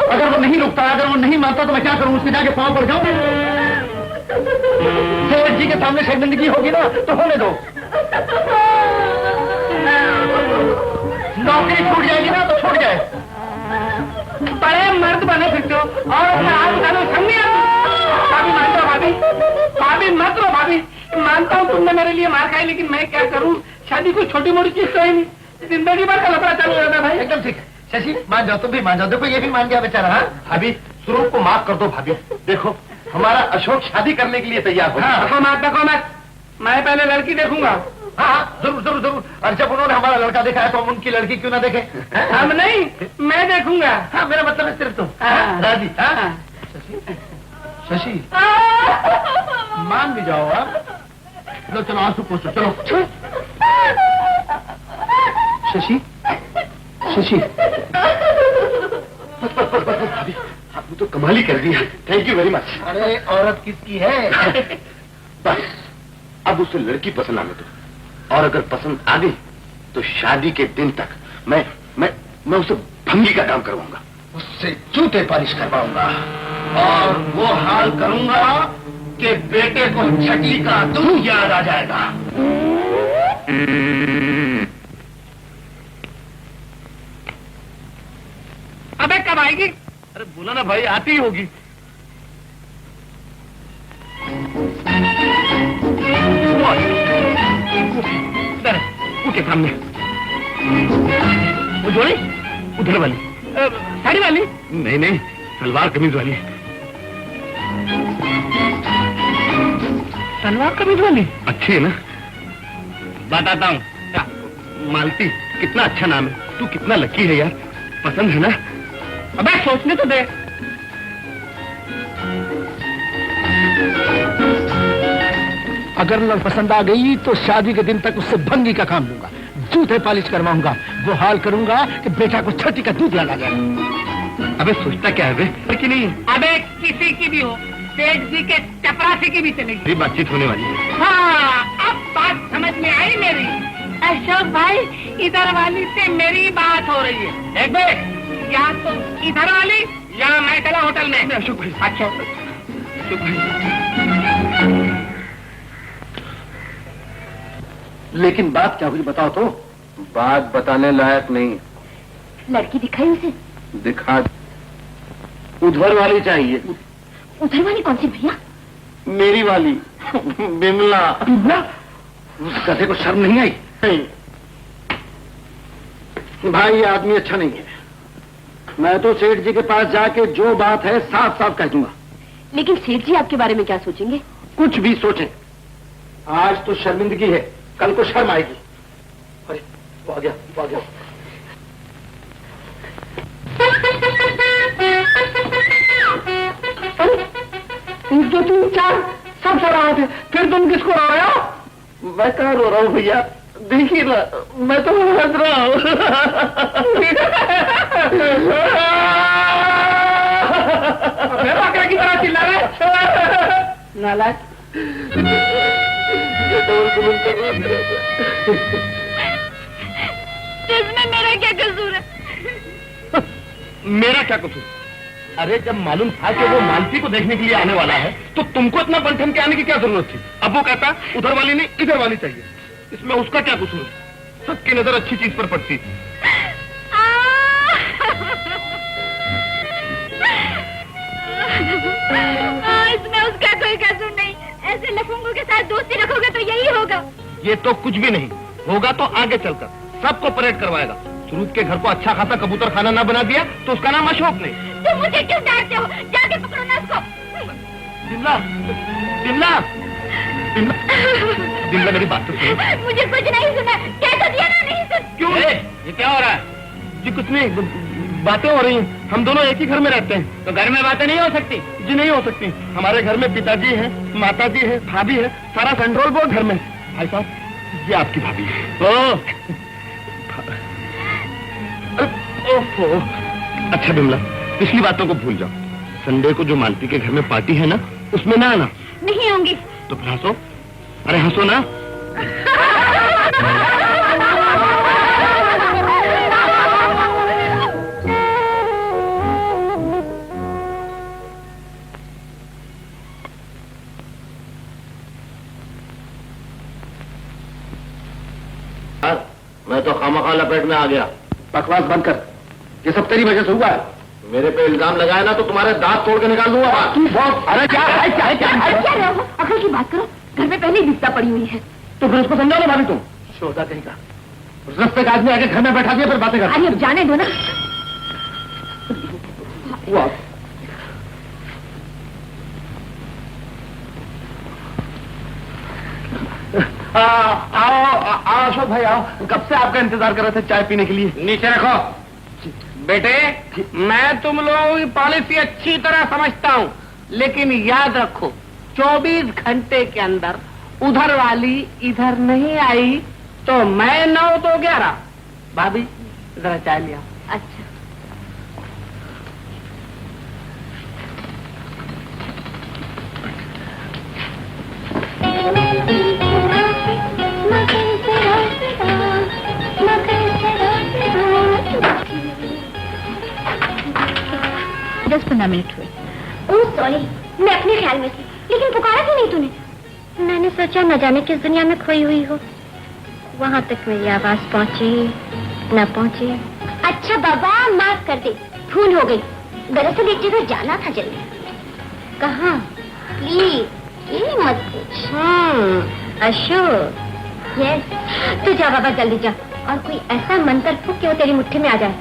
अगर वो नहीं रुकता, अगर वो नहीं मानता तो मैं क्या करूं? उसके जाके पांव पड़ जाऊं? सेठ जी के सामने शर्मिंदगी होगी ना तो होने दो। नौकरी छूट जाएगी ना तो छूट जाए। बड़े मर्द बने फिरते हो और अपना हाथ उठाने समझी। भाभी मान लो, भाभी भाभी मत रो। भाभी मानता हूँ तुमने मेरे लिए मार खाई, लेकिन मैं क्या करूँ? शादी कोई छोटी मोटी चीज तो ही नहीं, जिंदगी भर का लफड़ा चालू रहता है भाई। एकदम ठीक है शशि, मान जाओ, तुम भी मान जाओ। देखो ये भी मान गया बेचारा। हाँ भाभी, स्वरूप को माफ कर दो। भाभी देखो, हमारा अशोक शादी करने के लिए तैयार हो। देखो मत, मैं पहले लड़की देखूंगा। हाँ जरूर जरूर जरूर। और जब उन्होंने हमारा लड़का देखा है तो हम उनकी लड़की क्यों ना देखें? हम नहीं, मैं देखूंगा। हाँ मेरा मतलब है सिर्फ तुम। राजी? शशि मान भी जाओ आप। लो चलो आंसू पोछो, चलो। शशि शशि, भाभी आपने तो कमाल ही कर दिया। Thank you very much. अरे औरत किसकी है? बस अब उसे लड़की पसंद आने दो, और अगर पसंद आ गई तो शादी के दिन तक मैं उसे भंगी का काम करवाऊंगा, उससे जूते पालिश करवाऊंगा, और वो हाल करूंगा कि बेटे को छठी का दूध याद आ जाएगा। अबे कब आएगी? अरे बोला ना भाई, आती ही होगी। इधर उनके सामने वो जोड़ी उधर वाली, साड़ी वाली? नहीं नहीं, सलवार कमीज वाली। सलवार कमीज वाली अच्छी है ना? बताता हूँ। मालती कितना अच्छा नाम है। तू कितना लकी है यार, पसंद है ना? अबे सोचने तो दे। अगर न पसंद आ गई तो शादी के दिन तक उससे भंगी का काम लूंगा, जूते पालिश करवाऊंगा, वो हाल करूंगा कि बेटा को छठी का दूध लगा जाएगा। अबे सोचता क्या है बे कि नहीं? अबे किसी की भी हो, सेठ जी के चपरासी की भी चलेगी। ये बातचीत होने वाली है। हाँ अब बात समझ में आई मेरी। अशोक भाई, इधर वाली से मेरी बात हो रही है। देख बे, या तो इधर वाली या मैं चला होटल में। अशोक भाई। अच्छा अशोक भाई, लेकिन बात क्या हुई बताओ तो। बात बताने लायक नहीं। लड़की दिखाई उसे? दिखा, उधर वाली चाहिए। उधर वाली कौन सी भैया? मेरी वाली, बिमला। बिमला? उस गधे को शर्म नहीं आई? भाई ये आदमी अच्छा नहीं है। मैं तो सेठ जी के पास जाके जो बात है साफ साफ कह दूंगा। लेकिन सेठ जी आपके बारे में क्या सोचेंगे? कुछ भी सोचें, आज तो शर्मिंदगी है, कल को शर्म आएगी। अरे वो आ गया, वो आ गया। एक दो तीन चार सब सो रहे थे, फिर तुम किसको रो रहे हो? मैं कहाँ रो रहा हूँ भैया, देखिए ना, मैं तो हंस रहा हूँ। बकरा की तरह चिल्ला रहे नालायक। इसमें मेरा क्या कसूर है? मेरा क्या कसूर? अरे जब मालूम था कि वो मालती को देखने के लिए आने वाला है तो तुमको इतना बंठन के आने की क्या जरूरत थी? अब वो कहता उधर वाली नहीं इधर वाली चाहिए, इसमें उसका क्या कसूर है? सबकी नजर अच्छी चीज पर पड़ती। इसमें उसका कोई कसूर नहीं। ऐसे लफंगों के साथ दोस्ती रखोगे तो यही होगा। ये तो कुछ भी नहीं होगा, तो आगे चलकर सबको परेड करवाएगा। स्वरूप के घर को अच्छा खासा कबूतर खाना ना बना दिया तो उसका नाम अशोक नहीं। तुम मुझे क्यों डांटते हो? जाके पकड़ो ना उसको। बिमला, बिमला, बिमला, बिमला मेरी बात तो सुनो। मुझे कुछ नहीं सुना, कह तो दिया ना, नहीं सुन। क्यों? ये क्या हो रहा है? जी कुछ नहीं, बातें हो रही हैं। हम दोनों एक ही घर में रहते हैं। तो घर में बातें नहीं हो सकती? जी नहीं हो सकती। हमारे घर में पिताजी है, माताजी है, भाभी है, सारा कंट्रोल बोर्ड घर में। भाई साहब, ये आपकी भाभी है। ओहो। अच्छा बिमला, पिछली बातों को भूल जाओ। संडे को जो मालती के घर में पार्टी है ना, उसमें ना आना। नहीं होंगी। तो फिर हंसो। अरे हंसो ना। मैं तो खामखा लपेट में आ गया। बकवास बंद कर, ये सब तेरी वजह से हुआ है। मेरे पे इल्जाम लगाए ना तो तुम्हारे दांत तोड़ के निकाल दूंगा। तू बहुत, अरे क्या है, क्या है, क्या है? अरे क्या रहे हो? अकल की बात करो, घर में पहले ही बिस्ता पड़ी हुई है। तो फिर उसको समझा लो भाभी तुम। शोधा कहीं का उस रस्ते का आदमी आके घर में बैठा दिया, फिर बातें कर। अरे अब जाने दो ना। हुआ आओ अशोक भाई आओ। कब से आपका इंतजार कर रहे थे चाय पीने के लिए। नीचे रखो। बेटे, मैं तुम लोगों की पॉलिसी अच्छी तरह समझता हूँ, लेकिन याद रखो 24 घंटे के अंदर उधर वाली इधर नहीं आई तो मैं 9 तो 11। भाभी जरा चाय लिया। अच्छा। दस 15 मिनट हुए। ओह सॉरी, मैं अपने ख्याल में थी, लेकिन पुकारा क्यों नहीं तूने? मैंने सोचा न जाने किस दुनिया में खोई हुई हो। वहाँ तक मेरी आवाज पहुँची न पहुँची। अच्छा बाबा, माफ कर दे, भूल हो गई। दरअसल एक जगह जाना था जल्दी। कहाँ? प्लीज ये मत पूछ। अशोक। यस, तू जा बाबा, जल्दी जा और कोई ऐसा मंत्र फूक कि वो तेरी मुट्ठी में आ जाए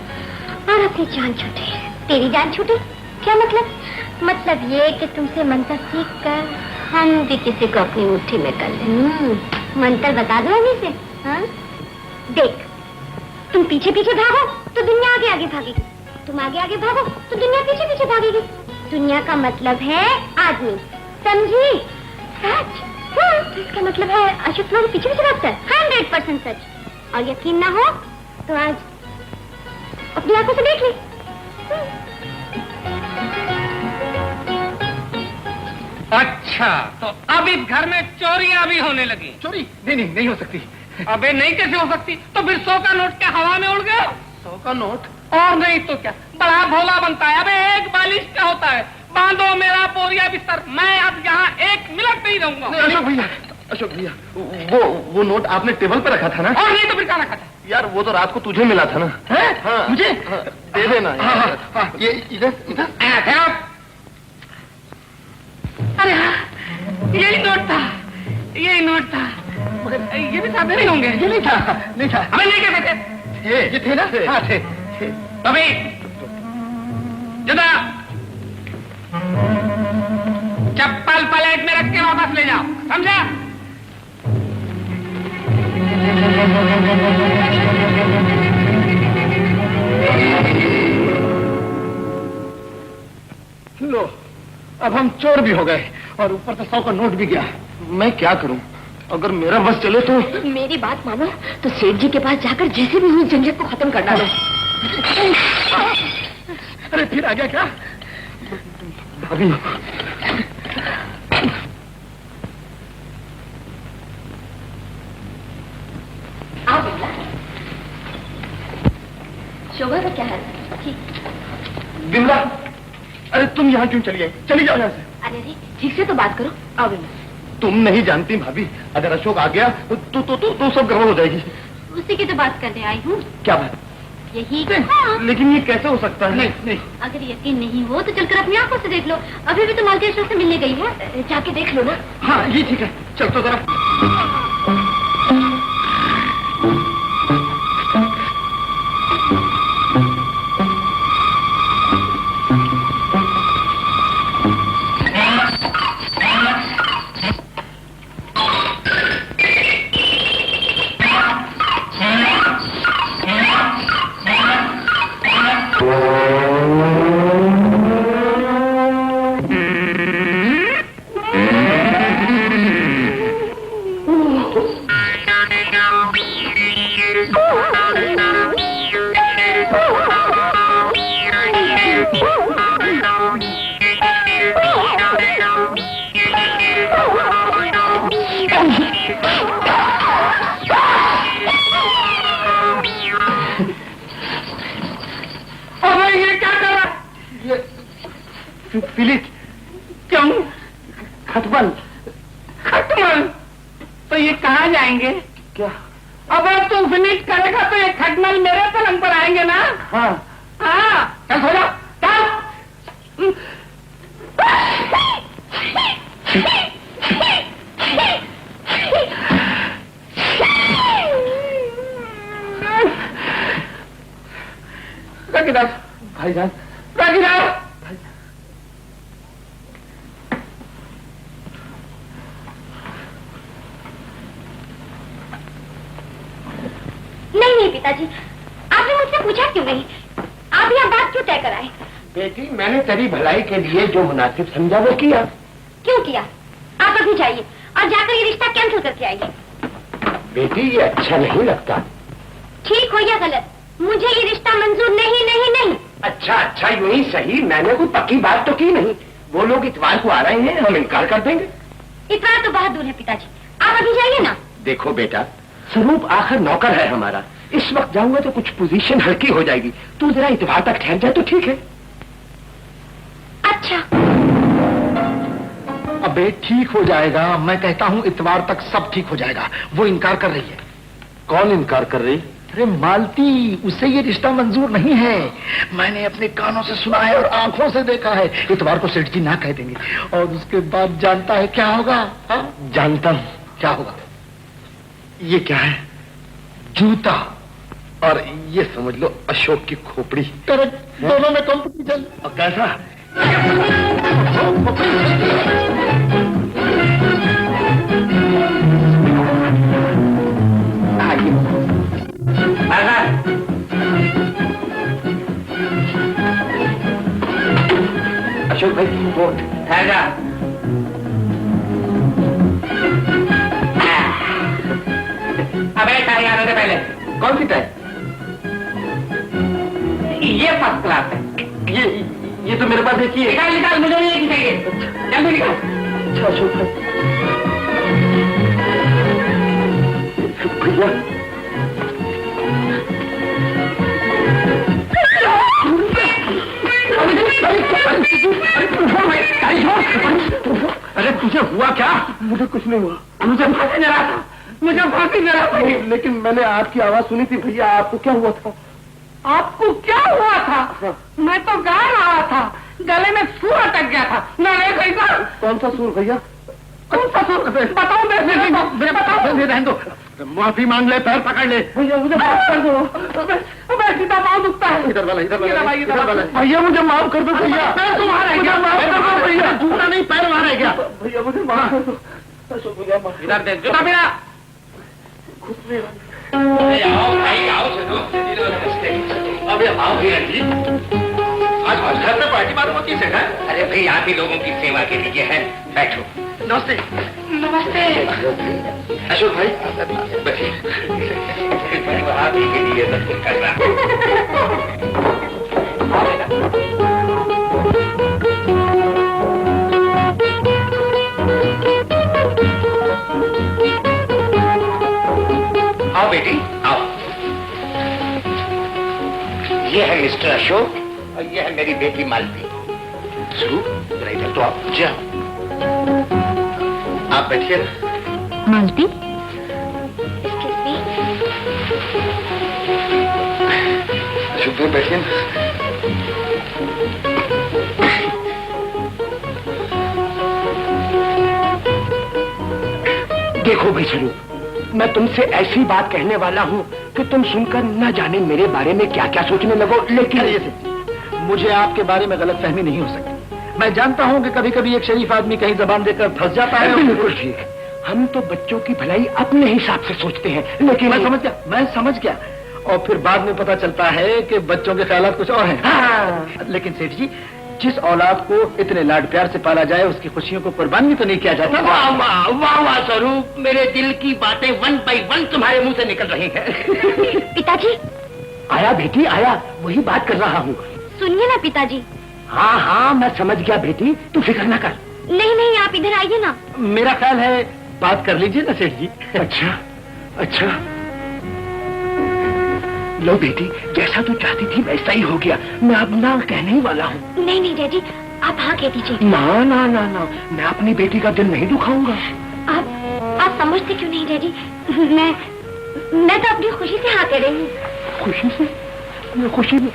और अपनी जान छूटे। तेरी जान छूटे? क्या मतलब? मतलब ये कि तुमसे मंत्र सीख कर हम भी किसी को अपनी मुट्ठी में कर लें। मंत्र बता दो अभी से। हाँ? देख, तुम पीछे पीछे भागो तो दुनिया आगे आगे भागेगी, तुम आगे आगे भागो तो दुनिया पीछे पीछे भागेगी। दुनिया का मतलब है आदमी, समझी? सच? हाँ, तो इसका मतलब है अशोक तुम्हारे पीछे पीछे भागता है। 100% सच। और यकीन ना हो तो आज अपनी आंखों से देख ले। अच्छा, तो अब इस घर में चोरियां भी होने लगी। चोरी? नहीं हो सकती। अबे नहीं कैसे हो सकती? तो फिर 100 का नोट क्या हवा में उड़ गया? 100 का नोट? और नहीं तो क्या, बड़ा भोला बनता है। अबे एक बालिश का होता है। बांधो मेरा बोरिया बिस्तर, मैं अब यहाँ 1 मिनट नहीं रहूंगा। अशोक भैया, वो नोट आपने टेबल पे रखा था ना? और नहीं तो फिर कहाँ रखा था? यार वो तो रात को तुझे मिला था ना? है? हाँ, मुझे? हाँ, दे देना। ये इधर। अरे हाँ, यही नोट था, यही नोट था। मगर ये भी साथ नहीं होंगे। ये नहीं था। हमें नहीं कहते थे। ये थे ना? हाँ थे। अभी जुदा चप्पल पलेट में रख के वापस ले जाओ, समझा? लो, अब हम चोर भी हो गए और ऊपर से 100 का नोट भी गया। मैं क्या करूं? अगर मेरा बस चले तो। मेरी बात मानो तो सेठ जी के पास जाकर जैसे भी हुई झंझट को खत्म कर डालो। अरे फिर आ गया क्या? अभी आओ बिमला। शोभा का क्या हाल है? ठीक। बिमला, अरे तुम यहाँ क्यों चली आई? चली जाओ यहाँ से। अरे ठीक से तो बात करो। आओ बिमला। तुम नहीं जानती भाभी, अगर अशोक आ गया तो सब गड़बड़ हो जाएगी। उसी की तो बात करने आई हूँ। क्या बात? यही। लेकिन ये कैसे हो सकता है? नहीं। अगर यकीन नहीं हो तो चलकर अपनी आंखों से देख लो। अभी भी तो मालती अशोक से मिलने गई है, जाके देख लो ना। हाँ ये ठीक है, चल तो जरा। अरे ये क्या कर रहा? फिलिट। क्यों? खटमल। खटमल? तो ये कहाँ जाएंगे? क्या? अब तू फिनिश करेगा तो ये खटमल मेरे पलंग पर आएंगे ना? हाँ। हाँ, चल सो जा, चल। रखिदास भाईजान। रखिदास नहीं पिताजी, आपने मुझसे पूछा क्यों नहीं? आप यह बात क्यों तय कराए? बेटी, मैंने तेरी भलाई के लिए जो मुनासिब समझा वो किया। क्यों किया? आप अभी जाइए और जाकर ये रिश्ता कैंसिल करके आइए। बेटी, ये अच्छा नहीं लगता। ठीक हो या गलत, मुझे ये रिश्ता मंजूर नहीं नहीं नहीं। अच्छा अच्छा, यूं ही सही, मैंने कोई पक्की बात तो की नहीं। वो लोग इतवार को आ रहे हैं, हम इनकार कर देंगे। इतवार तो बहुत दूर है पिताजी, आप अभी जाइए ना। देखो बेटा, स्वरूप आखिर नौकर है हमारा। इस वक्त जाऊंगा तो कुछ पोजीशन हल्की हो जाएगी। तू जरा इतवार तक ठहर जाए तो ठीक है। अच्छा। अबे ठीक हो जाएगा, मैं कहता हूँ इतवार तक सब ठीक हो जाएगा। वो इनकार कर रही है। कौन इनकार कर रही? अरे मालती, उसे ये रिश्ता मंजूर नहीं है। मैंने अपने कानों से सुना है और आंखों से देखा है। इतवार को सेठ जी ना कह देंगे और उसके बाद जानता है क्या होगा? हा? जानता हूँ। क्या होगा? ये क्या है? जूता। और ये समझ लो अशोक की खोपड़ी। करेक्ट, दोनों में कंपटीशन। और कैसा? अशोक भाई, वो ठहरा। अबे टाई आने से पहले। कौन सी टाई? ये फर्स्ट क्लास है। ये तो मेरे पास एक ही है। निकाल निकाल, मुझे ये की चाहिए, जल्दी निकाल। अच्छा अशोक भाई। भैया, अरे तुझे हुआ क्या? मुझे कुछ नहीं हुआ। मुझे फांसी दे रहा था, मुझे फांसी दे रहा था। लेकिन मैंने आपकी आवाज सुनी थी भैया। आपको क्या हुआ था? आपको क्या हुआ था? मैं तो गा रहा था, गले में सुर अटक गया था। मैं कैसा? कौन सा सुर भैया? कौन सा सुर? बताओ। बताओ। रहने दो, माफी मांग ले, पैर पकड़ ले। भैया मुझे माफ कर दो। मैं सीधा पाँव दुखता है। इधर वाला, इधर वाला, इधर वाला। भैया मुझे माफ कर दो भैया। पैर तुम्हारा है क्या? भैया जूता नहीं, पैर मारा है क्या? भैया मुझे माफ कर दो। इधर दे जूता मेरा। आओ भाई, आओ अबे आओ भैया जी, आज घर में पार्टी मालूम होती है। अरे भाई, आप ही लोगों की सेवा के लिए है। बैठो। नमस्ते। नमस्ते। अशोक भाई बैठिए। आप ही के लिए सब कुछ कर रहा। आओ बेटी आओ। ये है मिस्टर अशोक और ये है मेरी बेटी मालती। जरा इधर तो आप जाओ। आप बैठिए ना। मालती, अशोक भाई बैठिए ना। देखो भाई स्वरूप, मैं तुमसे ऐसी बात कहने वाला हूँ कि तुम सुनकर न जाने मेरे बारे में क्या क्या सोचने लगो। लेकिन मुझे आपके बारे में गलतफहमी नहीं हो सकती। मैं जानता हूँ कि कभी कभी एक शरीफ आदमी कहीं जबान देकर फंस जाता है। बिल्कुल ठीक। हम तो बच्चों की भलाई अपने हिसाब से सोचते हैं, लेकिन मैं समझ गया। और फिर बाद में पता चलता है कि बच्चों के ख्यालात कुछ और हैं। हाँ। लेकिन सेठ जी, जिस औलाद को इतने लाड प्यार से पाला जाए उसकी खुशियों को कुर्बान भी तो नहीं किया जाता। वाह वाह वाह वाह स्वरूप, मेरे दिल की बातें 1 by 1 तुम्हारे मुंह से निकल रही हैं। पिताजी, आया बेटी आया, वही बात कर रहा हूँ। सुनिए ना पिताजी, हाँ हाँ, मैं समझ गया बेटी, तू फिक्र ना कर। नहीं नहीं, आप इधर आइए ना। मेरा ख्याल है बात कर लीजिए ना सेठ जी। अच्छा अच्छा, लो बेटी, जैसा तू चाहती थी वैसा ही हो गया। मैं अब ना कहने ही वाला हूँ। नहीं नहीं डैडी, आप हाँ कह दीजिए। ना ना ना ना, मैं अपनी बेटी का दिल नहीं दुखाऊंगा। आप समझते क्यों नहीं डैडी? मैं तो अपनी खुशी से हाँ कह रही हूँ। खुशी से? खुशी में?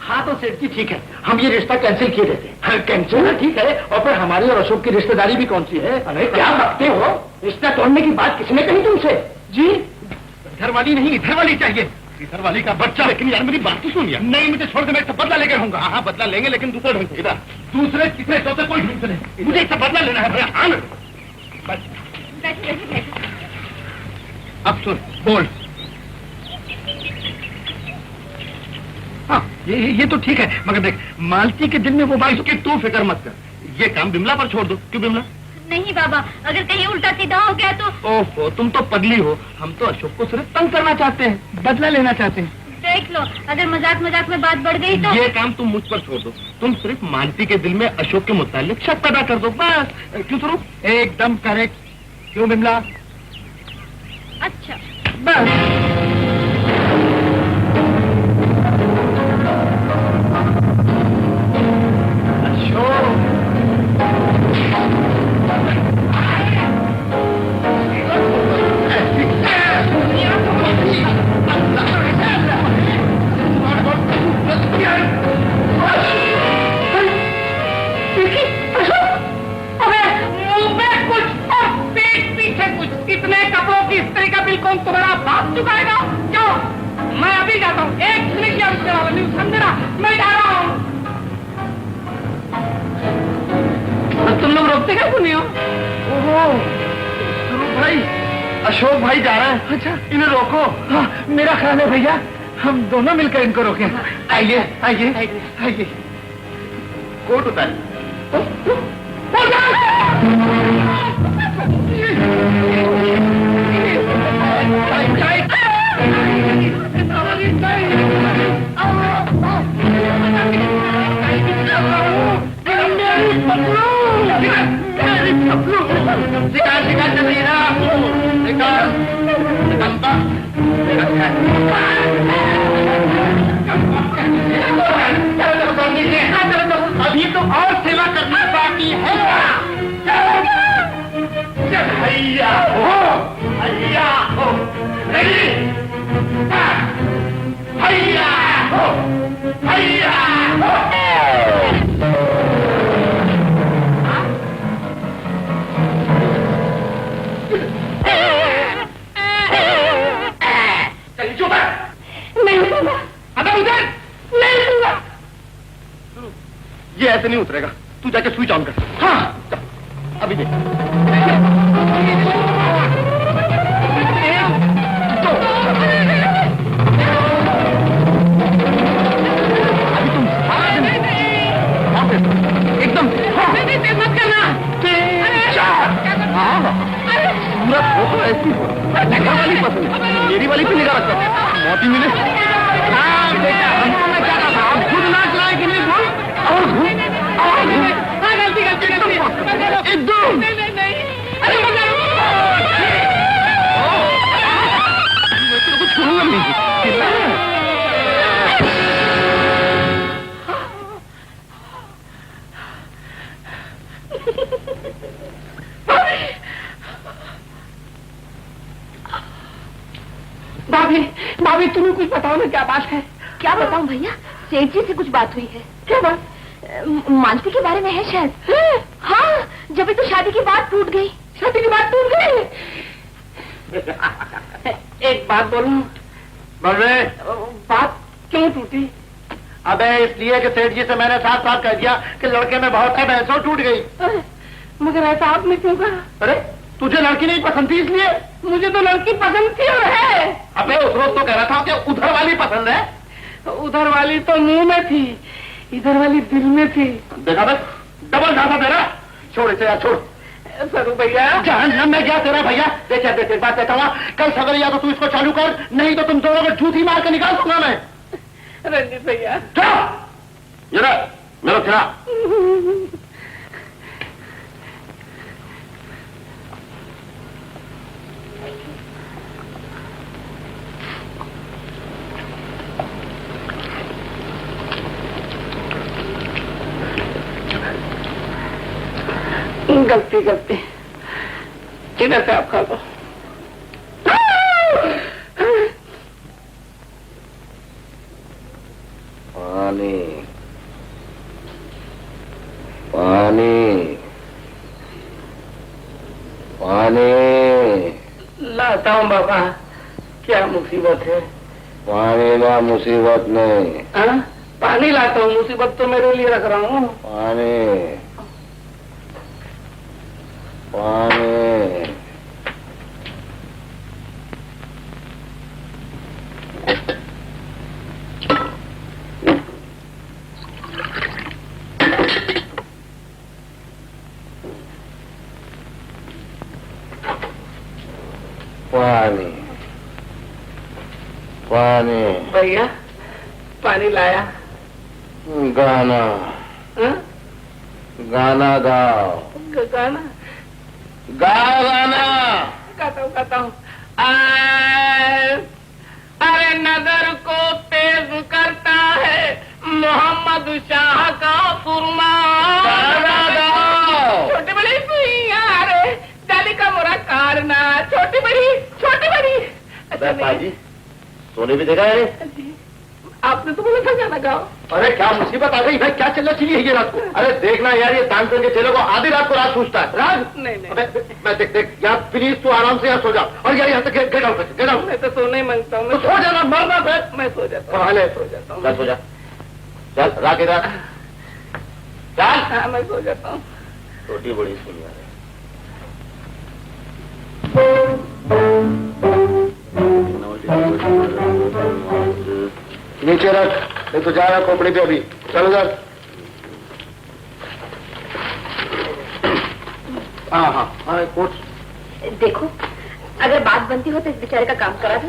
हाँ तो सेठ जी ठीक है, हम ये रिश्ता कैंसिल किए देते हैं। हाँ, कैंसिल है, ठीक है। और फिर हमारी और अशोक की रिश्तेदारी भी कौन सी है? अरे क्या बकते हो, रिश्ता तोड़ने की बात किसने कही तुमसे? जी, इधर वाली नहीं, इधर वाली चाहिए। इधर वाली का बच्चा। लेकिन यार मेरी बात तो सुन यार। नहीं, मुझे छोड़ के मैं इससे बदला लेकर रहूंगा। हाँ बदला लेंगे, लेकिन दूसरे ढंग से। इधर दूसरे कितने चौथे कोई ढंग से नहीं, मुझे इससे बदला लेना है भैया। आन अब सुन, बोल। हाँ ये तो ठीक है, मगर देख मालती के दिल में वो बात की तू फिक्र मत कर। ये काम बिमला पर छोड़ दो। क्यों बिमला? नहीं बाबा, अगर कहीं उल्टा सीधा हो गया तो। ओहो, तुम तो पगली हो। हम तो अशोक को सिर्फ तंग करना चाहते हैं, बदला लेना चाहते हैं। देख लो, अगर मजाक मजाक में बात बढ़ गई तो। ये काम तुम मुझ पर छोड़ दो। तुम सिर्फ मालती के दिल में अशोक के मुतालिक शक पैदा कर दो, बस। क्यों स्वरूप? एकदम करेक्ट। क्यों बिमला? अच्छा बस। इतने कपड़ों की स्त्री का बिल कौन तुम्हारा बाप चुकाएगा? जाओ, मैं अभी जाता हूँ। एक मिनट की आवश्यकता वाला नहीं समझना, मैं जा रहा हूँ। तुम लोग रोकते क्या नहीं हो? ओहो, स्वरूप भाई, अशोक भाई जा रहे हैं। अच्छा, इन्हें रोको। हाँ, मेरा ख्याल है भैया हम दोनों मिलकर इनको रोकें। आइए आइए आइए। कोट उतार। अभी तो और सेवा करनी बाकी है। भैया हो, भैया हो, रेडी? भैया हो, भैया हो। चलिए चुप है। नहीं दूंगा। अगर उधर नहीं दूंगा। ये ऐसे नहीं उतरेगा। तू जाके स्विच ऑन कर। हाँ अभी देख। अभी तुम एकदम मत करना। पूरा फोटो ऐसी हो वाली पसंद है। मेरी वाली पे निगाह रखो, मोती मिले। हाँ बेटा, हमको मैं क्या था, आप खुद नाच लाए कि नहीं? बोल और गलती गलती गलती एकदम नहीं। अरे कुछ करूंगा नहीं। भाभी, भाभी तुम्हें कुछ बताओ ना, क्या बात है? क्या बताऊं भैया, सेठ जी से कुछ बात हुई है। क्या बात? मालती के बारे में है शायद। हाँ, जब भी तो शादी की बात टूट गई। शादी की बात टूट गई? एक बात बोलूं? बोल रहे? बात क्यों टूटी? अबे इसलिए कि सेठ जी से मैंने साफ साफ कह दिया कि लड़के में बहुत है, भैंसों टूट गई। मगर ऐसा आपने क्यों कहा? अरे तुझे लड़की नहीं पसंद थी इसलिए? मुझे तो लड़की पसंद थी और है। अबे उस रोज तो कह रहा था कि उधर वाली पसंद है। उधर वाली तो मुंह में थी, इधर वाली दिल में थी। देखा बस, डबल ढांचा दे रहा। छोड़ इसे यार, छोड़। सरू भैया, जहां मैं क्या तेरा भैया। देखिए देख बात कहता हूँ, कल सवेरे या तो तू इसको चालू कर, नहीं तो तुम दोनों को जूठी मार के निकाल दूंगा मैं। रंजीत भैया, जरा चलो चला। गलती गलती किधर से आप खा लो। पानी पानी पानी लाता हूँ बाबा, क्या मुसीबत है? पानी ना मुसीबत नहीं। हाँ? पानी लाता हूँ, मुसीबत तो मेरे लिए रख रहा हूँ। पानी पानी पानी पानी भैया पानी लाया। गाना हाँ? गाना गाओ गाना गाओ गाना गाता हूँ। अरे नजर को तेज करता है मोहम्मद शाह का सुरमा। गाना गाओ। छोटी बड़ी सुइया रे जाली का मोरा कारना। छोटी बड़ी अच्छा पाजी सोने भी देखा है? आपने तो बोला था गाना गाओ। अरे क्या मुसीबत आ गई भाई, क्या चलना चाहिए ये रात को? अरे देखना यार, ये तानसेन के चेलों को आधी रात को रात पूछता है। राज नहीं मैं देख यार, प्लीज तू आराम से यहाँ सो जा। और यार यहाँ से गेट आउट। मैं तो सोना ही मांगता हूँ। तो सो जाना, मरना फिर। मैं सो जाता हूँ। पहले सो जाता हूँ। सो जा। चल रात चल। हाँ मैं सो जाता हूँ। छोटी बड़ी सुनिया है। नीचे रख, नहीं तो जा रहा खोपड़ी पे अभी। चलो जा। हाँ कोच। देखो, अगर बात बनती हो तो इस बेचारे का काम करा दो।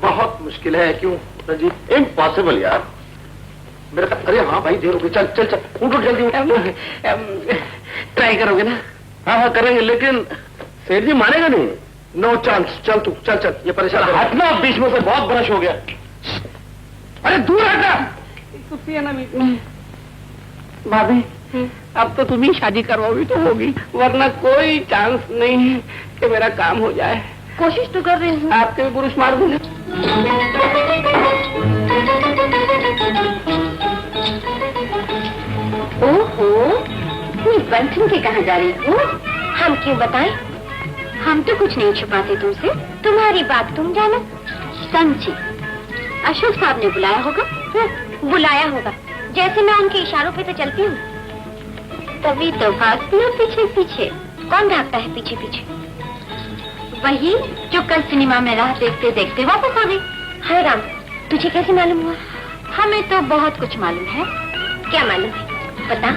बहुत मुश्किल है। क्यों रंजीत? इम्पॉसिबल यार मेरे का। अरे हाँ भाई देर हो गई। चल चल चल उठ जल्दी। ट्राई करोगे ना? हाँ करेंगे, लेकिन सेठ जी मानेगा नहीं। No chance. चल तू चल। ये परेशान हटना बीच में से, बहुत ब्रश हो गया। अरे दूर हटना। कुछ ना बीच में। भाभी अब तो तुम ही शादी करवाओगी तो होगी, वरना कोई चांस नहीं है कि मेरा काम हो जाए। कोशिश तो कर रही हूँ। आपके भी पुरुष मार दूंगा। ओहो, बंठन के कहाँ जा रही हो? हम क्यों बताएं? हम तो कुछ नहीं छुपाते तुमसे। तुम्हारी बात तुम जानो। समझी? अशोक साहब ने बुलाया होगा। बुलाया होगा, जैसे मैं उनके इशारों पे तो चलती हूँ। तभी तो भागती हूँ पीछे पीछे। कौन भागता है पीछे पीछे? वही जो कल सिनेमा में राह देखते देखते वापस आ गई। हाय राम, तुझे कैसे मालूम हुआ? हमें तो बहुत कुछ मालूम है। क्या मालूम है? बता।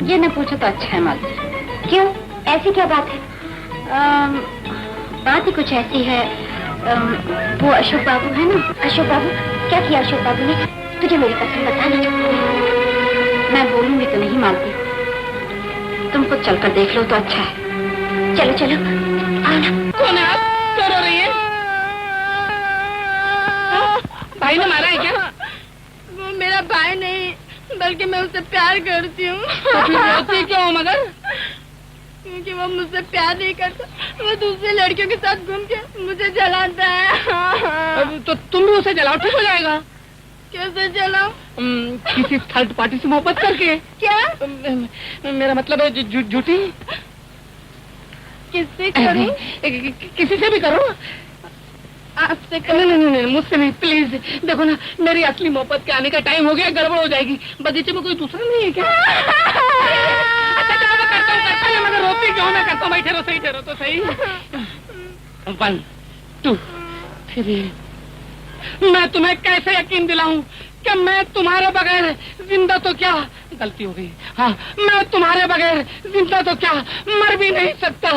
ये न पूछो तो अच्छा है मालूम। क्यों, ऐसी क्या बात है? बात ही कुछ ऐसी है। वो अशोक बाबू है ना। अशोक बाबू? क्या किया अशोक बाबू ने? तुझे मेरी कसम बताना। मैं बोलूंगी तो नहीं मानती। तुम खुद चलकर देख लो तो अच्छा है। चलो चलो आओ ना। कौन है आप? क्यों रो रही है? भाई ने मारा है क्या? वो मेरा भाई नहीं, बल्कि मैं उससे प्यार करती हूँ। रोती क्यों हो मगर? क्योंकि वो मुझसे प्यार नहीं करता, वो दूसरे लड़कियों के साथ घूम के मुझे जलाता है। तो तुम भी उसे जलाओ, ठीक हो जाएगा। कैसे जलाओ? किसी थर्ड पार्टी से मोहब्बत करके। क्या? मेरा मतलब है झूठी। किससे करूं? किसी से भी करो। आपसे करूं? नहीं, मुझसे नहीं, प्लीज। देखो ना, मेरी असली मोहब्बत के आने का टाइम हो गया, गड़बड़ हो जाएगी। बगीचे में कोई दूसरा नहीं है क्या? अच्छा चलो मैं करता हूँ, मगर रोती क्यों? मैं करता हूँ। भाई ठहरो तो सही। 1 2 3। मैं तुम्हें कैसे यकीन दिलाऊं कि मैं तुम्हारे बगैर जिंदा तो क्या, गलती हो गई। हाँ, मैं तुम्हारे बगैर जिंदा तो क्या, मर भी नहीं सकता।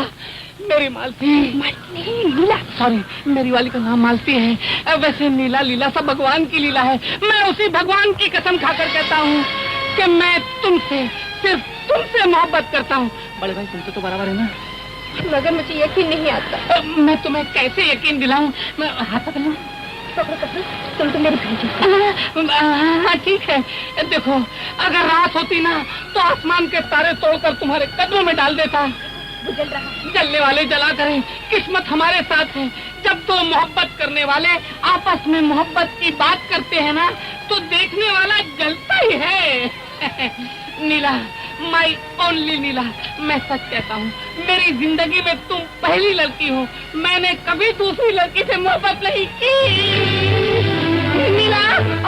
मेरी मालती, नीला, सॉरी, मेरी वाली का नाम मालती है। वैसे नीला लीला सब भगवान की लीला है। मैं उसी भगवान की कसम खाकर कहता हूँ कि मैं तुमसे, सिर्फ तुमसे मोहब्बत करता हूँ। बड़े भाई तुमसे तो बराबर है ना? मगर मुझे यकीन नहीं आता। मैं तुम्हें कैसे यकीन दिलाऊं? मैं हाथ पकड़ लूं? तुम तो मेरी भाई। हाँ ठीक है। देखो, अगर रात होती ना तो आसमान के तारे तोड़कर तुम्हारे कदमों में डाल देता। वो जल रहा। जलने वाले जला करें, किस्मत हमारे साथ है। जब दो मोहब्बत करने वाले आपस में मोहब्बत की बात करते हैं ना तो देखने वाला जलता ही है। नीला, माई ओनली नीला, मैं सच कहता हूँ, मेरी जिंदगी में तुम पहली लड़की हो। मैंने कभी दूसरी लड़की से मोहब्बत नहीं की। नीला,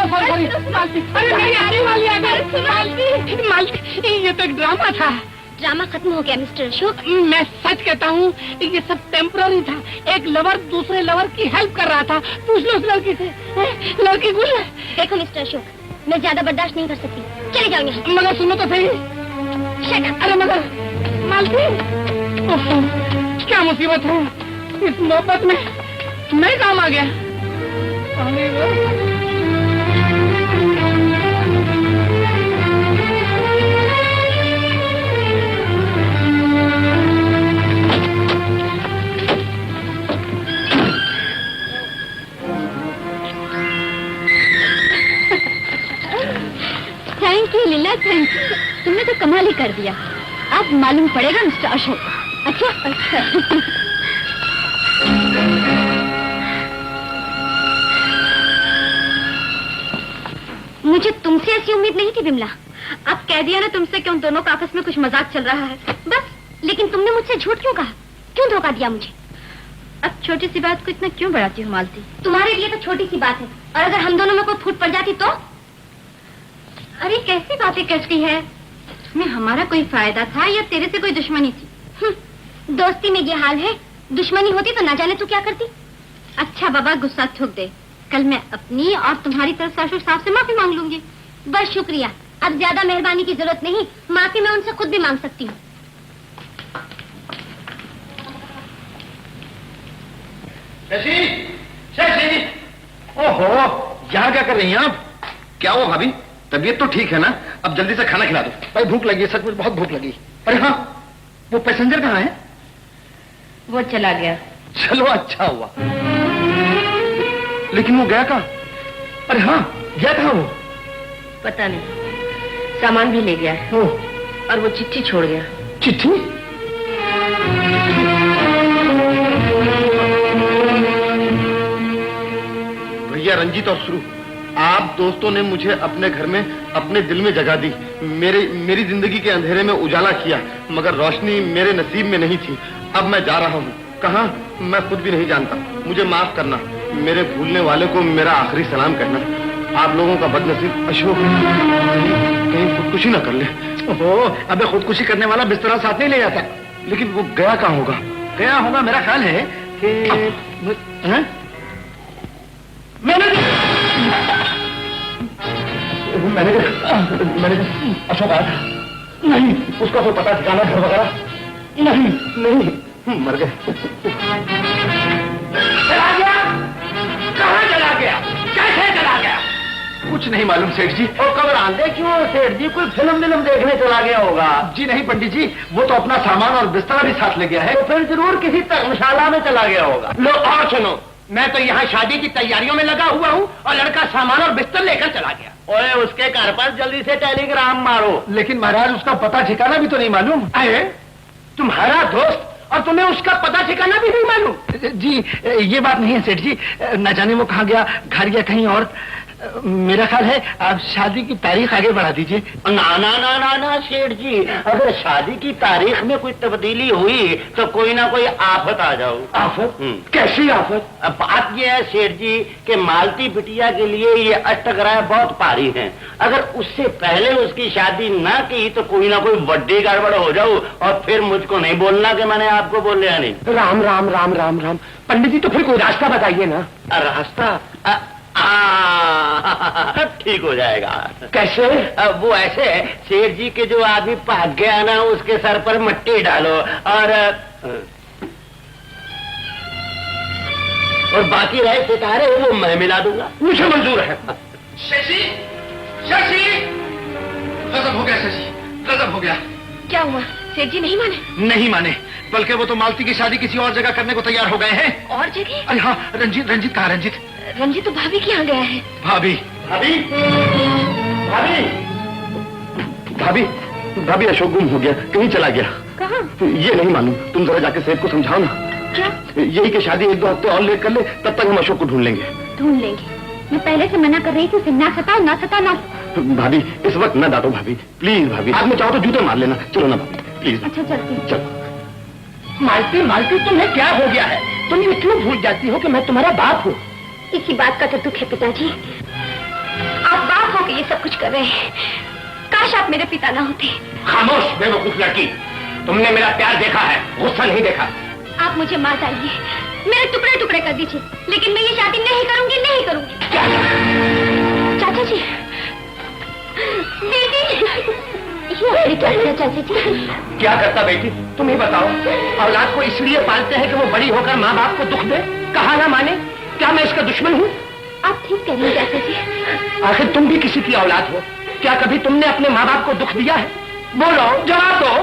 मालती, अरे मेरी आने वाली आ गई। मालती, मालती, ये तो एक ड्रामा था। ड्रामा खत्म हो गया मिस्टर अशोक। मैं सच कहता हूँ, ये सब टेम्पररी था। एक लवर दूसरे लवर की हेल्प कर रहा था। पूछ लो उस लड़की से, लड़की कुछ। देखो मिस्टर अशोक, मैं ज्यादा बर्दाश्त नहीं कर सकती, चले जाओ यहाँ। मगर सुनो तो सही। अरे मगर मालती, क्या मुसीबत है इस मोहब्बत में? मैं काम आ गया। Thank you Leela, thank you. तुमने तो कमाल ही कर दिया। अब मालूम पड़ेगा मिस्टर अशोक। अच्छा अच्छा। मुझे तुमसे ऐसी उम्मीद नहीं थी बिमला। अब कह दिया ना तुमसे कि उन दोनों का आपस में कुछ मजाक चल रहा है, बस। लेकिन तुमने मुझसे झूठ क्यों कहा? क्यों धोखा दिया मुझे? अब छोटी सी बात को इतना क्यों बढ़ाती हो मालती? तुम्हारे लिए तो छोटी सी बात है, और अगर हम दोनों में कोई फूट पड़ जाती तो? अरे कैसी बातें करती है? इसमें हमारा कोई फायदा था या तेरे से कोई दुश्मनी थी? दोस्ती में ये हाल है, दुश्मनी होती तो ना जाने तू क्या करती। अच्छा बाबा, गुस्सा थूक दे। कल मैं अपनी और तुम्हारी तरफ से अशोक साहब से माफी मांग लूंगी। बस शुक्रिया, अब ज्यादा मेहरबानी की जरूरत नहीं। माफी मैं उनसे खुद भी मांग सकती हूँ। शशि, शशि, ओहो, यहाँ क्या कर रही हैं आप? क्या हुआ भाभी? तबीयत तो ठीक है ना? अब जल्दी से खाना खिला दो। भाई भूख लगी है, सचमुच बहुत भूख लगी। अरे हाँ, वो पैसेंजर कहाँ है? वो चला गया। चलो अच्छा हुआ। लेकिन वो गया कहाँ? अरे हाँ, गया कहाँ वो? पता नहीं, सामान भी ले गया और वो चिट्ठी छोड़ गया। चिट्ठी? भैया रंजीत और शुरू, आप दोस्तों ने मुझे अपने घर में, अपने दिल में जगह दी। मेरी जिंदगी के अंधेरे में उजाला किया, मगर रोशनी मेरे नसीब में नहीं थी। अब मैं जा रहा हूँ, कहाँ मैं खुद भी नहीं जानता। मुझे माफ करना, मेरे भूलने वाले को मेरा आखिरी सलाम कहना। आप लोगों का बदनसीब अशोक कहीं खुदकुशी न कर ले। ओहो, अबे खुदकुशी करने वाला बिस्तरा साथ नहीं ले जाता। लेकिन वो गया कहाँ होगा? गया होगा, मेरा ख्याल है कि मैंने अशोक आया नहीं, उसका कोई पता ठिकाना घर वगैरह नहीं, मर गए। चला गया? कहाँ चला गया? कैसे चला गया? कुछ नहीं मालूम सेठ जी। और घबराते क्यों सेठ जी? कोई फिल्म देखने चला गया होगा। जी नहीं पंडित जी, वो तो अपना सामान और बिस्तरा भी साथ ले गया है। तो फिर जरूर किसी धर्मशाला में चला गया होगा। लो और सुनो, मैं तो यहाँ शादी की तैयारियों में लगा हुआ हूँ और लड़का सामान और बिस्तर लेकर चला गया। ओए, उसके घर पर जल्दी से टेलीग्राम मारो। लेकिन महाराज, उसका पता ठिकाना भी तो नहीं मालूम। अरे तुम्हारा दोस्त और तुम्हें उसका पता ठिकाना भी नहीं मालूम? जी ये बात नहीं है सेठ जी, न जाने वो कहाँ गया, घर या कहीं और। मेरा ख्याल है आप शादी की तारीख आगे बढ़ा दीजिए। ना ना ना ना ना सेठ जी, अगर शादी की तारीख में कोई तब्दीली हुई तो कोई ना कोई आफत आ जाओ। आफत? कैसी आफत? अब बात ये है सेठ जी कि मालती बिटिया के लिए ये अष्टग्रह बहुत भारी हैं। अगर उससे पहले उसकी शादी ना की तो कोई ना कोई बड़ी गड़बड़ हो जाओ और फिर मुझको नहीं बोलना कि मैंने आपको बोलिया नहीं। राम राम राम राम राम। पंडित जी तो फिर कोई रास्ता बताइए ना। रास्ता? ठीक हो जाएगा। कैसे? वो ऐसे, शेर जी के जो आदमी भाग गया ना उसके सर पर मिट्टी डालो और बाकी रहे सितारे वो मैं मिला दूंगा। मुझे मंजूर है। शशि, शशि, गजब हो गया शशि, गजब हो गया। क्या हुआ? सेठ जी नहीं माने? नहीं माने, बल्कि वो तो मालती की शादी किसी और जगह करने को तैयार हो गए हैं। और जगह? अरे हाँ, रंजीत कहाँ? रंजीत तो भाभी के यहाँ गया है। भाभी भाभी भाभी भाभी भाभी, अशोक गुम हो गया, कहीं चला गया। कहाँ? ये नहीं मालूम, तुम जरा जाके सेठ को समझाओ ना। क्या? यही कि शादी 1-2 हफ्ते और लेट कर ले, तब तक हम अशोक को ढूंढ लेंगे। ढूंढ लेंगे? मैं पहले से मना कर रही थी उसे ना सताओ। भाभी इस वक्त न डांटो भाभी, प्लीज भाभी। आप में चाहो तो जूते मार लेना। चलो ना भाभी, प्लीज। अच्छा चलती। चलो। मालती तुम्हें क्या हो गया है? तुम ये क्यों भूल जाती हो कि मैं तुम्हारा बाप हूँ? इसी बात का तो दुख है पिताजी। आप बाप हो के ये सब कुछ कर रहे हैं। काश आप मेरे पिता ना होते। खामोश बेवकूफ लड़की, तुमने मेरा प्यार देखा है, गुस्सा नहीं देखा। आप मुझे मार डालिए, मेरे टुकड़े टुकड़े कर दीजिए, लेकिन मैं ये शादी नहीं करूंगी। क्या? चाचा जी, दीदी, ये क्या किया चाचा जी? क्या करता बेटी, तुम ही बताओ। औलाद को इसलिए पालते हैं कि वो बड़ी होकर माँ बाप को दुख दे, कहा ना माने। क्या मैं इसका दुश्मन हूँ? आप ठीक कह रही हैं चाचा जी। आखिर तुम भी किसी की औलाद हो, क्या कभी तुमने अपने माँ बाप को दुख दिया है? बोलो, जवाब दो।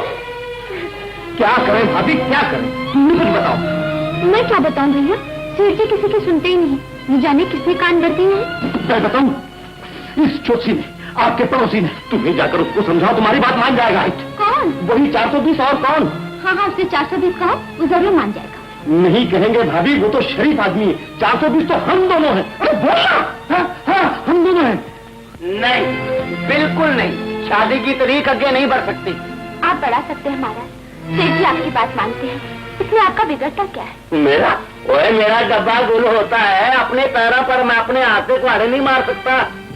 क्या करें भाभी, क्या करें? तुम भी कुछ बताओ। मैं क्या बताऊं भैया, सेठ जी किसी की सुनते ही नहीं। न जाने किसने कान भरती है। मैं बताऊं, इस चोची ने, आपके पड़ोसी ने। तुम्हें जाकर उसको समझाओ, तुम्हारी बात मान जाएगा। कौन? वही 420। और कौन? हाँ, उससे 420 कहो, वो जरूर मान जाएगा। नहीं कहेंगे भाभी, वो तो शरीफ आदमी है। 420 तो हम दोनों हैं। अरे बोला। हाँ, हम दोनों हैं। नहीं, बिल्कुल नहीं, शादी की तारीख आगे नहीं बढ़ सकती। आप बढ़ा सकते हैं महाराज, सेठ जी आपकी बात मानते हैं, इसमें आपका बिगड़ता क्या है? मेरा? ओए, मेरा डब्बा गुल होता है, अपने पैरों पर मैं अपने हाथ से कुहाड़े नहीं मार सकता।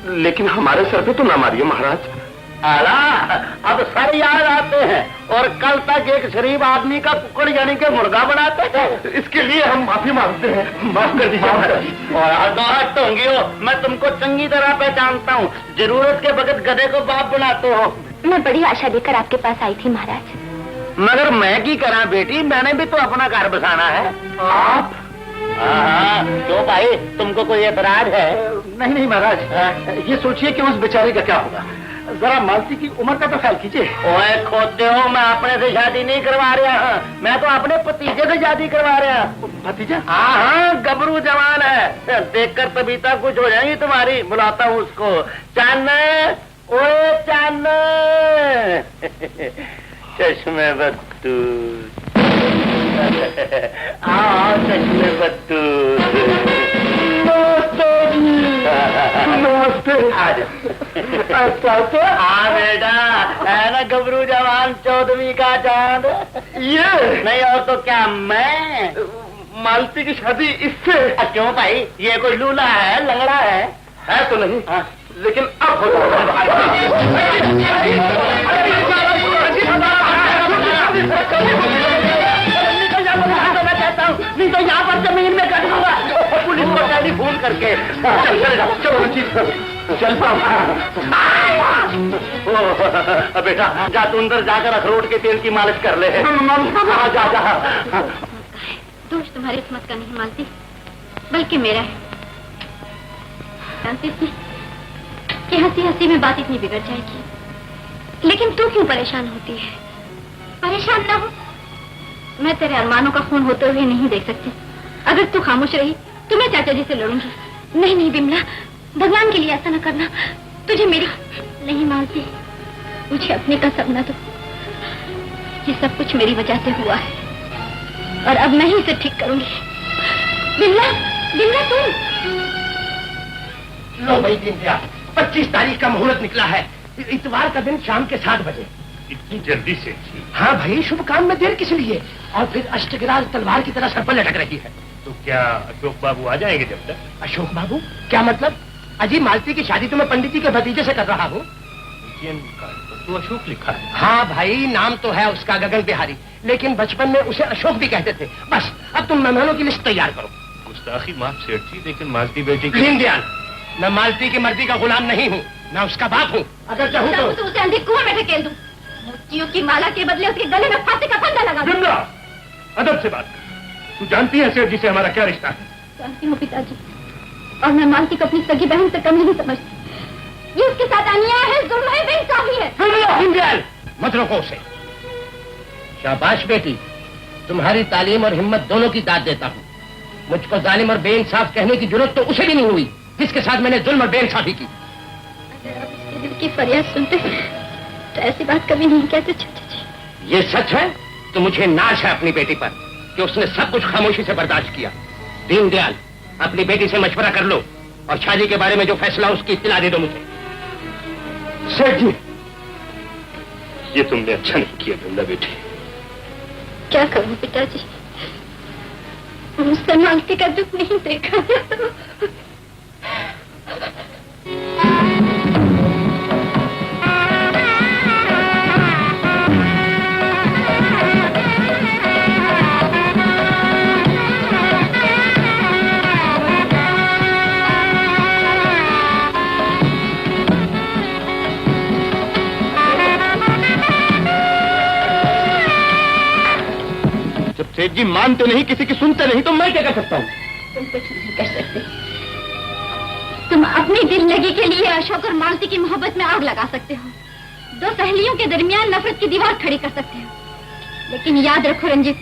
लेकिन हमारे सर पे तो ना मारिए महाराज। आला, अब सर याद आते हैं, और कल तक एक शरीफ आदमी का कुकड़ यानी के मुर्गा बनाते थे। इसके लिए हम माफी मांगते हैं, माफ कर दीजिए महाराज। और टोंगियो, मैं तुमको चंगी तरह पहचानता हूँ, जरूरत के बगैर गधे को बाप बनाते हो। मैं बड़ी आशा लेकर आपके पास आई थी महाराज। मगर मैं की करा बेटी, मैंने भी तो अपना घर बसाना है। आप? हाँ, क्यों भाई, तुमको कोई एतराज है? नहीं महाराज, ये सोचिए कि उस बेचारे का क्या होगा। जरा मालती की उम्र का तो ख्याल कीजिए। ओए खोते हो, मैं अपने से शादी नहीं करवा रहा हूँ, मैं तो अपने भतीजे से शादी करवा रहा हूँ। भतीजा? हाँ, गबरू जवान है, देखकर तबीयत कुछ हो जाएगी तुम्हारी। बुलाता हूँ उसको। चान, ओए चान, चश्मे बत्तू, आओ चश्मे बत्तू। नमस्ते। हाँ बेटा, है ना गबरू जवान, 14वीं का चांद। ये नहीं और तो क्या, मैं मालती की शादी इससे? क्यों भाई, ये कोई लूला है, लंगड़ा है तो नहीं। हाँ। लेकिन अब हो नहीं तो यहाँ पर जमीन में कटूंगा, पुलिस को टेलीफोन करके। चल बेटा जा, तू अंदर जाकर अखरोट के तेल की मालिश कर ले। हाँ, जा। दोष तुम्हारी किस्मत का नहीं मालती, बल्कि मेरा है। जानती थी कि हंसी हंसी में बात इतनी बिगड़ जाएगी, लेकिन तू क्यों परेशान होती है? परेशान ना हो, मैं तेरे अरमानों का खून होते हुए नहीं देख सकती। अगर तू खामोश रही तो मैं चाचा जी से लड़ूंगी। नहीं बिमला, भगवान के लिए ऐसा न करना, तुझे मेरी नहीं मानती, मुझे अपने का सपना दो। ये सब कुछ मेरी वजह से हुआ है और अब मैं ही इसे ठीक करूंगी। बिमला, तुम लो भाई, दिन 25 तारीख का मुहूर्त निकला है, इतवार का दिन शाम के 7 बजे। इतनी जल्दी से? हाँ भाई, शुभ काम में देर किस लिए? और फिर अष्टगिराज तलवार की तरह सर पर लटक रही है। तो क्या अशोक बाबू आ जाएंगे जब तक? अशोक बाबू? क्या मतलब? अजी, मालती की शादी तो मैं पंडित जी के भतीजे से कर रहा हूँ। तो अशोक लिखा है। हाँ भाई, नाम तो है उसका गगन बिहारी, लेकिन बचपन में उसे अशोक भी कहते थे। बस अब तुम मेहमानों की लिस्ट तैयार करो। गुस्ताखी माफ सेठ जी, लेकिन मालती बेटी दीनदयाल, मैं मालती की मर्जी का गुलाम नहीं हूँ, मैं उसका बाप हूँ। अगर चाहूँ तो उसे अंधे कुएं में ढकेल दूं। मोतियों की माला के बदले उसके गले में फांसी का फंदा लगा दूं। अदब से बात कर। तू जानती है सेठ जी से हमारा क्या रिश्ता है? जानती हूँ पिताजी, और मैं मालती को अपनी सगी बहन से कम नहीं समझती। ये उसके साथ अन्याय है, जुल्म है, बेइंसाफी है। मत रोको उसे। शाबाश बेटी, तुम्हारी तालीम और हिम्मत दोनों की दाद देता हूँ। मुझको जालिम और बेइंसाफ कहने की जरूरत तो उसे भी नहीं हुई जिसके साथ मैंने जुल्म और बेइंसाफी की। अगर आप उसके दिल की फरियाद सुनते तो ऐसी बात कभी नहीं कहते चाचा जी। ये सच है तो मुझे नाज है अपनी बेटी पर कि उसने सब कुछ खामोशी से बर्दाश्त किया। दीनदयाल, अपनी बेटी से मशवरा कर लो और शादी के बारे में जो फैसला उसकी इत्तला दे दो मुझे। सेठ जी, ये तुमने अच्छा नहीं किया बिमला बेटी। क्या करूं पिताजी, मुझसे मालती का दुख नहीं देखा। जब सेठ जी मानते नहीं, किसी की सुनते नहीं, तो मैं क्या कर सकता हूँ? तुम कुछ नहीं कर सकते। तुम अपनी दिल लगी के लिए अशोक और मालती की मोहब्बत में आग लगा सकते हो, दो सहेलियों के दरमियान नफरत की दीवार खड़ी कर सकते हो। लेकिन याद रखो रंजित,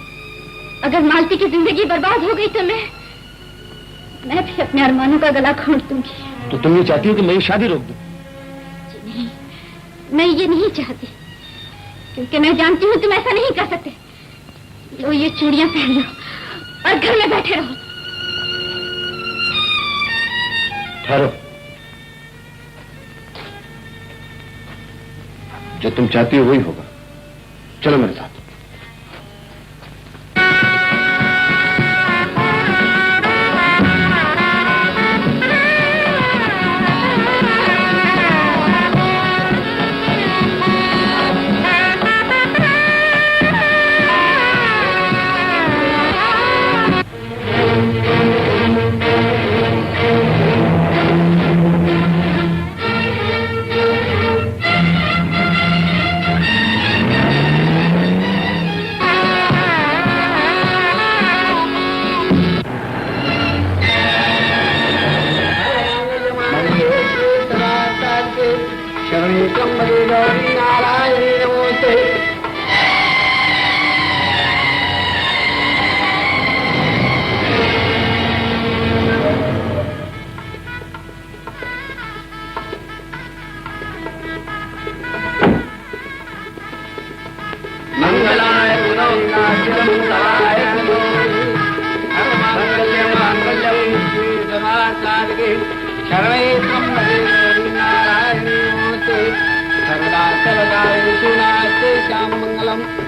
अगर मालती की जिंदगी बर्बाद हो गई तो मैं भी अपने अरमानों का गला घोंट दूंगी। तो तुम ये चाहती हो कि मेरी शादी रोक दूं? जी नहीं, मैं ये नहीं चाहती, क्योंकि मैं जानती हूँ तुम ऐसा नहीं कर सकते। लो ये चूड़ियां पहन लो और घर में बैठे रहो। ठहरो, जो तुम चाहती हो वही होगा। चलो मेरे साथ।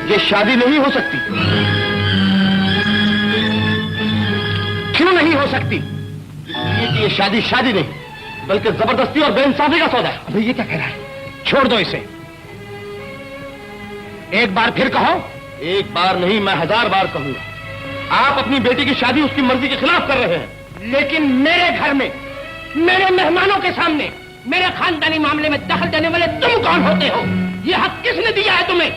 ये शादी नहीं हो सकती। क्यों नहीं हो सकती? इसलिए कि ये शादी शादी नहीं बल्कि जबरदस्ती और बेइंसाफी का सौदा है। अबे ये क्या कह रहा है? छोड़ दो इसे। एक बार फिर कहो। एक बार नहीं, मैं 1000 बार कहूंगा। आप अपनी बेटी की शादी उसकी मर्जी के खिलाफ कर रहे हैं। लेकिन मेरे घर में, मेरे मेहमानों के सामने, मेरे खानदानी मामले में दखल देने वाले तुम कौन होते हो? ये हक किसने दिया है तुम्हें?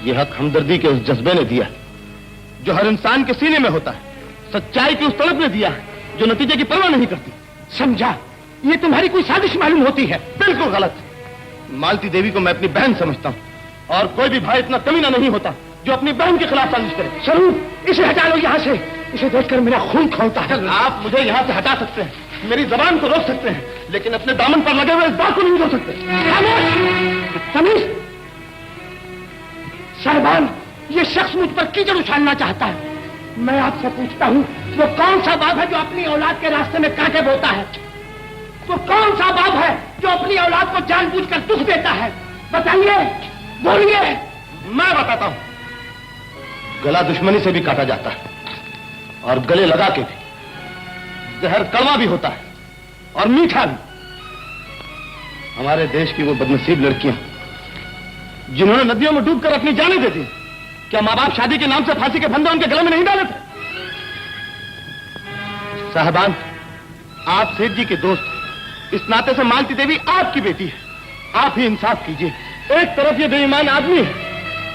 यह हक हमदर्दी के उस जज्बे ने दिया है जो हर इंसान के सीने में होता है। सच्चाई की उस तड़प ने दिया है जो नतीजे की परवाह नहीं करती। समझा? ये तुम्हारी कोई साजिश मालूम होती है। बिल्कुल गलत। मालती देवी को मैं अपनी बहन समझता हूँ और कोई भी भाई इतना कमीना नहीं होता जो अपनी बहन के खिलाफ साजिश करे। स्वरूप, इसे हटा लो यहाँ से। इसे देखकर मेरा खून खौलता है। आप मुझे यहाँ से हटा सकते हैं, मेरी जबान को रोक सकते हैं, लेकिन अपने दामन पर लगे हुए इस बात को नहीं रोक सकते। तमीज! साहिबान, ये शख्स मुझ पर कीचड़ उछालना चाहता है। मैं आपसे पूछता हूँ, वो कौन सा बाप है जो अपनी औलाद के रास्ते में कांटे बोता है? वो कौन सा बाप है जो अपनी औलाद को जानबूझकर दुख देता है? बताइए, बोलिए। मैं बताता हूँ। गला दुश्मनी से भी काटा जाता है और गले लगा के भी। जहर कड़वा भी होता है और मीठा भी। हमारे देश की वो बदनसीब लड़कियां जिन्होंने नदियों में डूबकर अपनी जानें दे दी, क्या माँ बाप शादी के नाम से फांसी के फंदे उनके गले में नहीं डाले थे? साहबान, आप सेठ जी के दोस्त, इस नाते से मालती देवी आपकी बेटी है। आप ही इंसाफ कीजिए। एक तरफ ये बेईमान आदमी है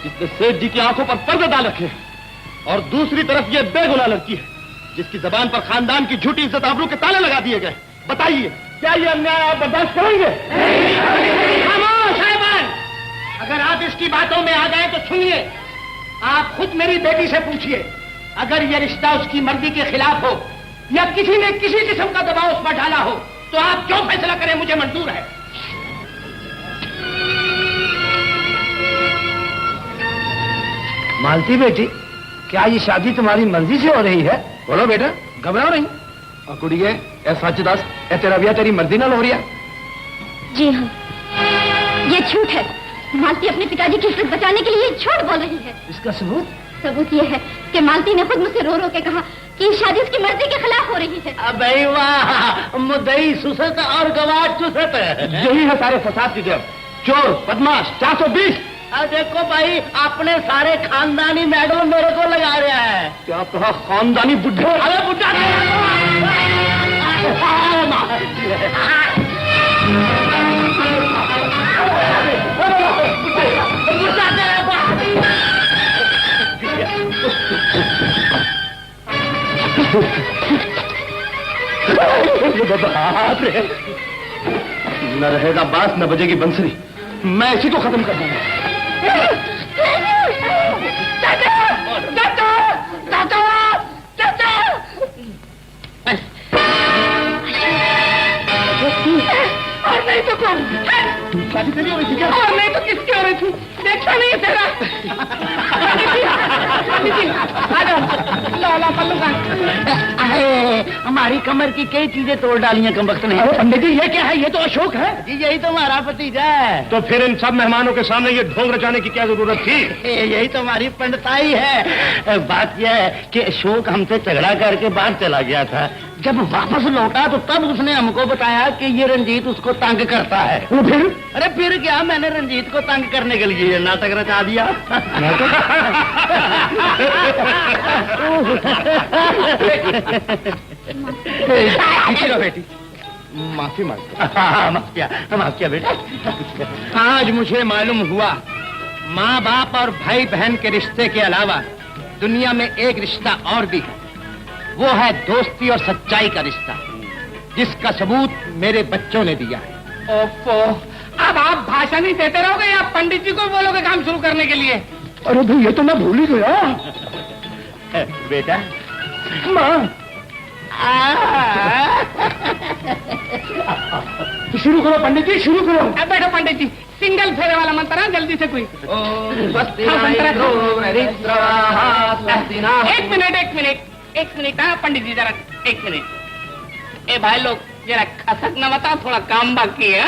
जिसने सेठ जी की आंखों पर पर्दे डाल रखे हैं और दूसरी तरफ ये बेगुनाह लड़की है जिसकी जबान पर खानदान की झूठी इज्जत आबरू के ताले लगा दिए गए। बताइए, क्या ये अन्याय आप बर्दाश्त करेंगे? खामोश साहिबान! अगर आप सुनिए, आप खुद मेरी बेटी से पूछिए, अगर ये रिश्ता उसकी मर्जी के खिलाफ हो या किसी ने किसी किस्म का दबाव उस पर डाला हो, तो आप जो फैसला करें मुझे मंजूर है। मालती बेटी, क्या ये शादी तुम्हारी मर्जी से हो रही है? बोलो बेटा, घबराओ नहीं। और कुड़िए, ए सचदास, ए तेरा ब्याह तेरी मर्जी ना हो रही है? जी हाँ, ये झूठ है। मालती अपने पिताजी की इज्जत बचाने के लिए झूठ बोल रही है। इसका सबूत? सबूत ये है कि मालती ने खुद मुझसे रो रो के कहा कि शादी उसकी मर्जी के खिलाफ हो रही है। अबे वाह, मुद्दई सुसत और गवाह चुसत। यही है सारे फसाद की जड़। चोर, बदमाश, 420। अब देखो भाई, अपने सारे खानदानी मेडल मेरे को लगा रहा है। क्या कहा? खानदानी बुढ़े? अरे बुढ़ा न रहेगा बांस, न बजेगी बंसरी। मैं इसी को खत्म कर दूंगा। और नहीं तो कौन? तू शादी तेरी हो रही थी क्या? और नहीं तो किसकी हो रही थी? देखा नहीं है तेरा? ला पल्लू का। हमारी कमर की कई चीजें तोड़ डाली हैं कमबख्त ने। अरे पंडित जी, ये क्या है? ये तो अशोक है। जी यही तो हमारा भतीजा है। तो फिर इन सब मेहमानों के सामने ये ढोंग रचाने की क्या जरूरत थी? यही तो हमारी पंडिताई है। बात यह है कि अशोक हमसे झगड़ा करके बाहर चला गया था। जब वापस लौटा तो तब उसने हमको बताया कि ये रंजीत उसको तंग करता है। वो फिर? अरे फिर क्या, मैंने रंजीत को तंग करने के लिए ये नाटक रचा दिया। चलो बेटी, माफी मांगता। माफ किया बेटा। आज मुझे मालूम हुआ, माँ बाप और भाई बहन के रिश्ते के अलावा दुनिया में एक रिश्ता और भी है। वो है दोस्ती और सच्चाई का रिश्ता, जिसका सबूत मेरे बच्चों ने दिया है। ओफो, अब आप भाषण ही देते रहोगे या पंडित जी को बोलोगे काम शुरू करने के लिए? अरे भाई, ये तो मैं भूल ही गया। बेटा, माँ, शुरू करो पंडित जी, शुरू करो। अब बैठो पंडित जी, सिंगल फेरे वाला मंत्र है, जल्दी से कोई। एक मिनट हाँ पंडित जी, जरा एक मिनट। ए भाई लोग, जरा खसक न बताओ, थोड़ा काम बाकी है।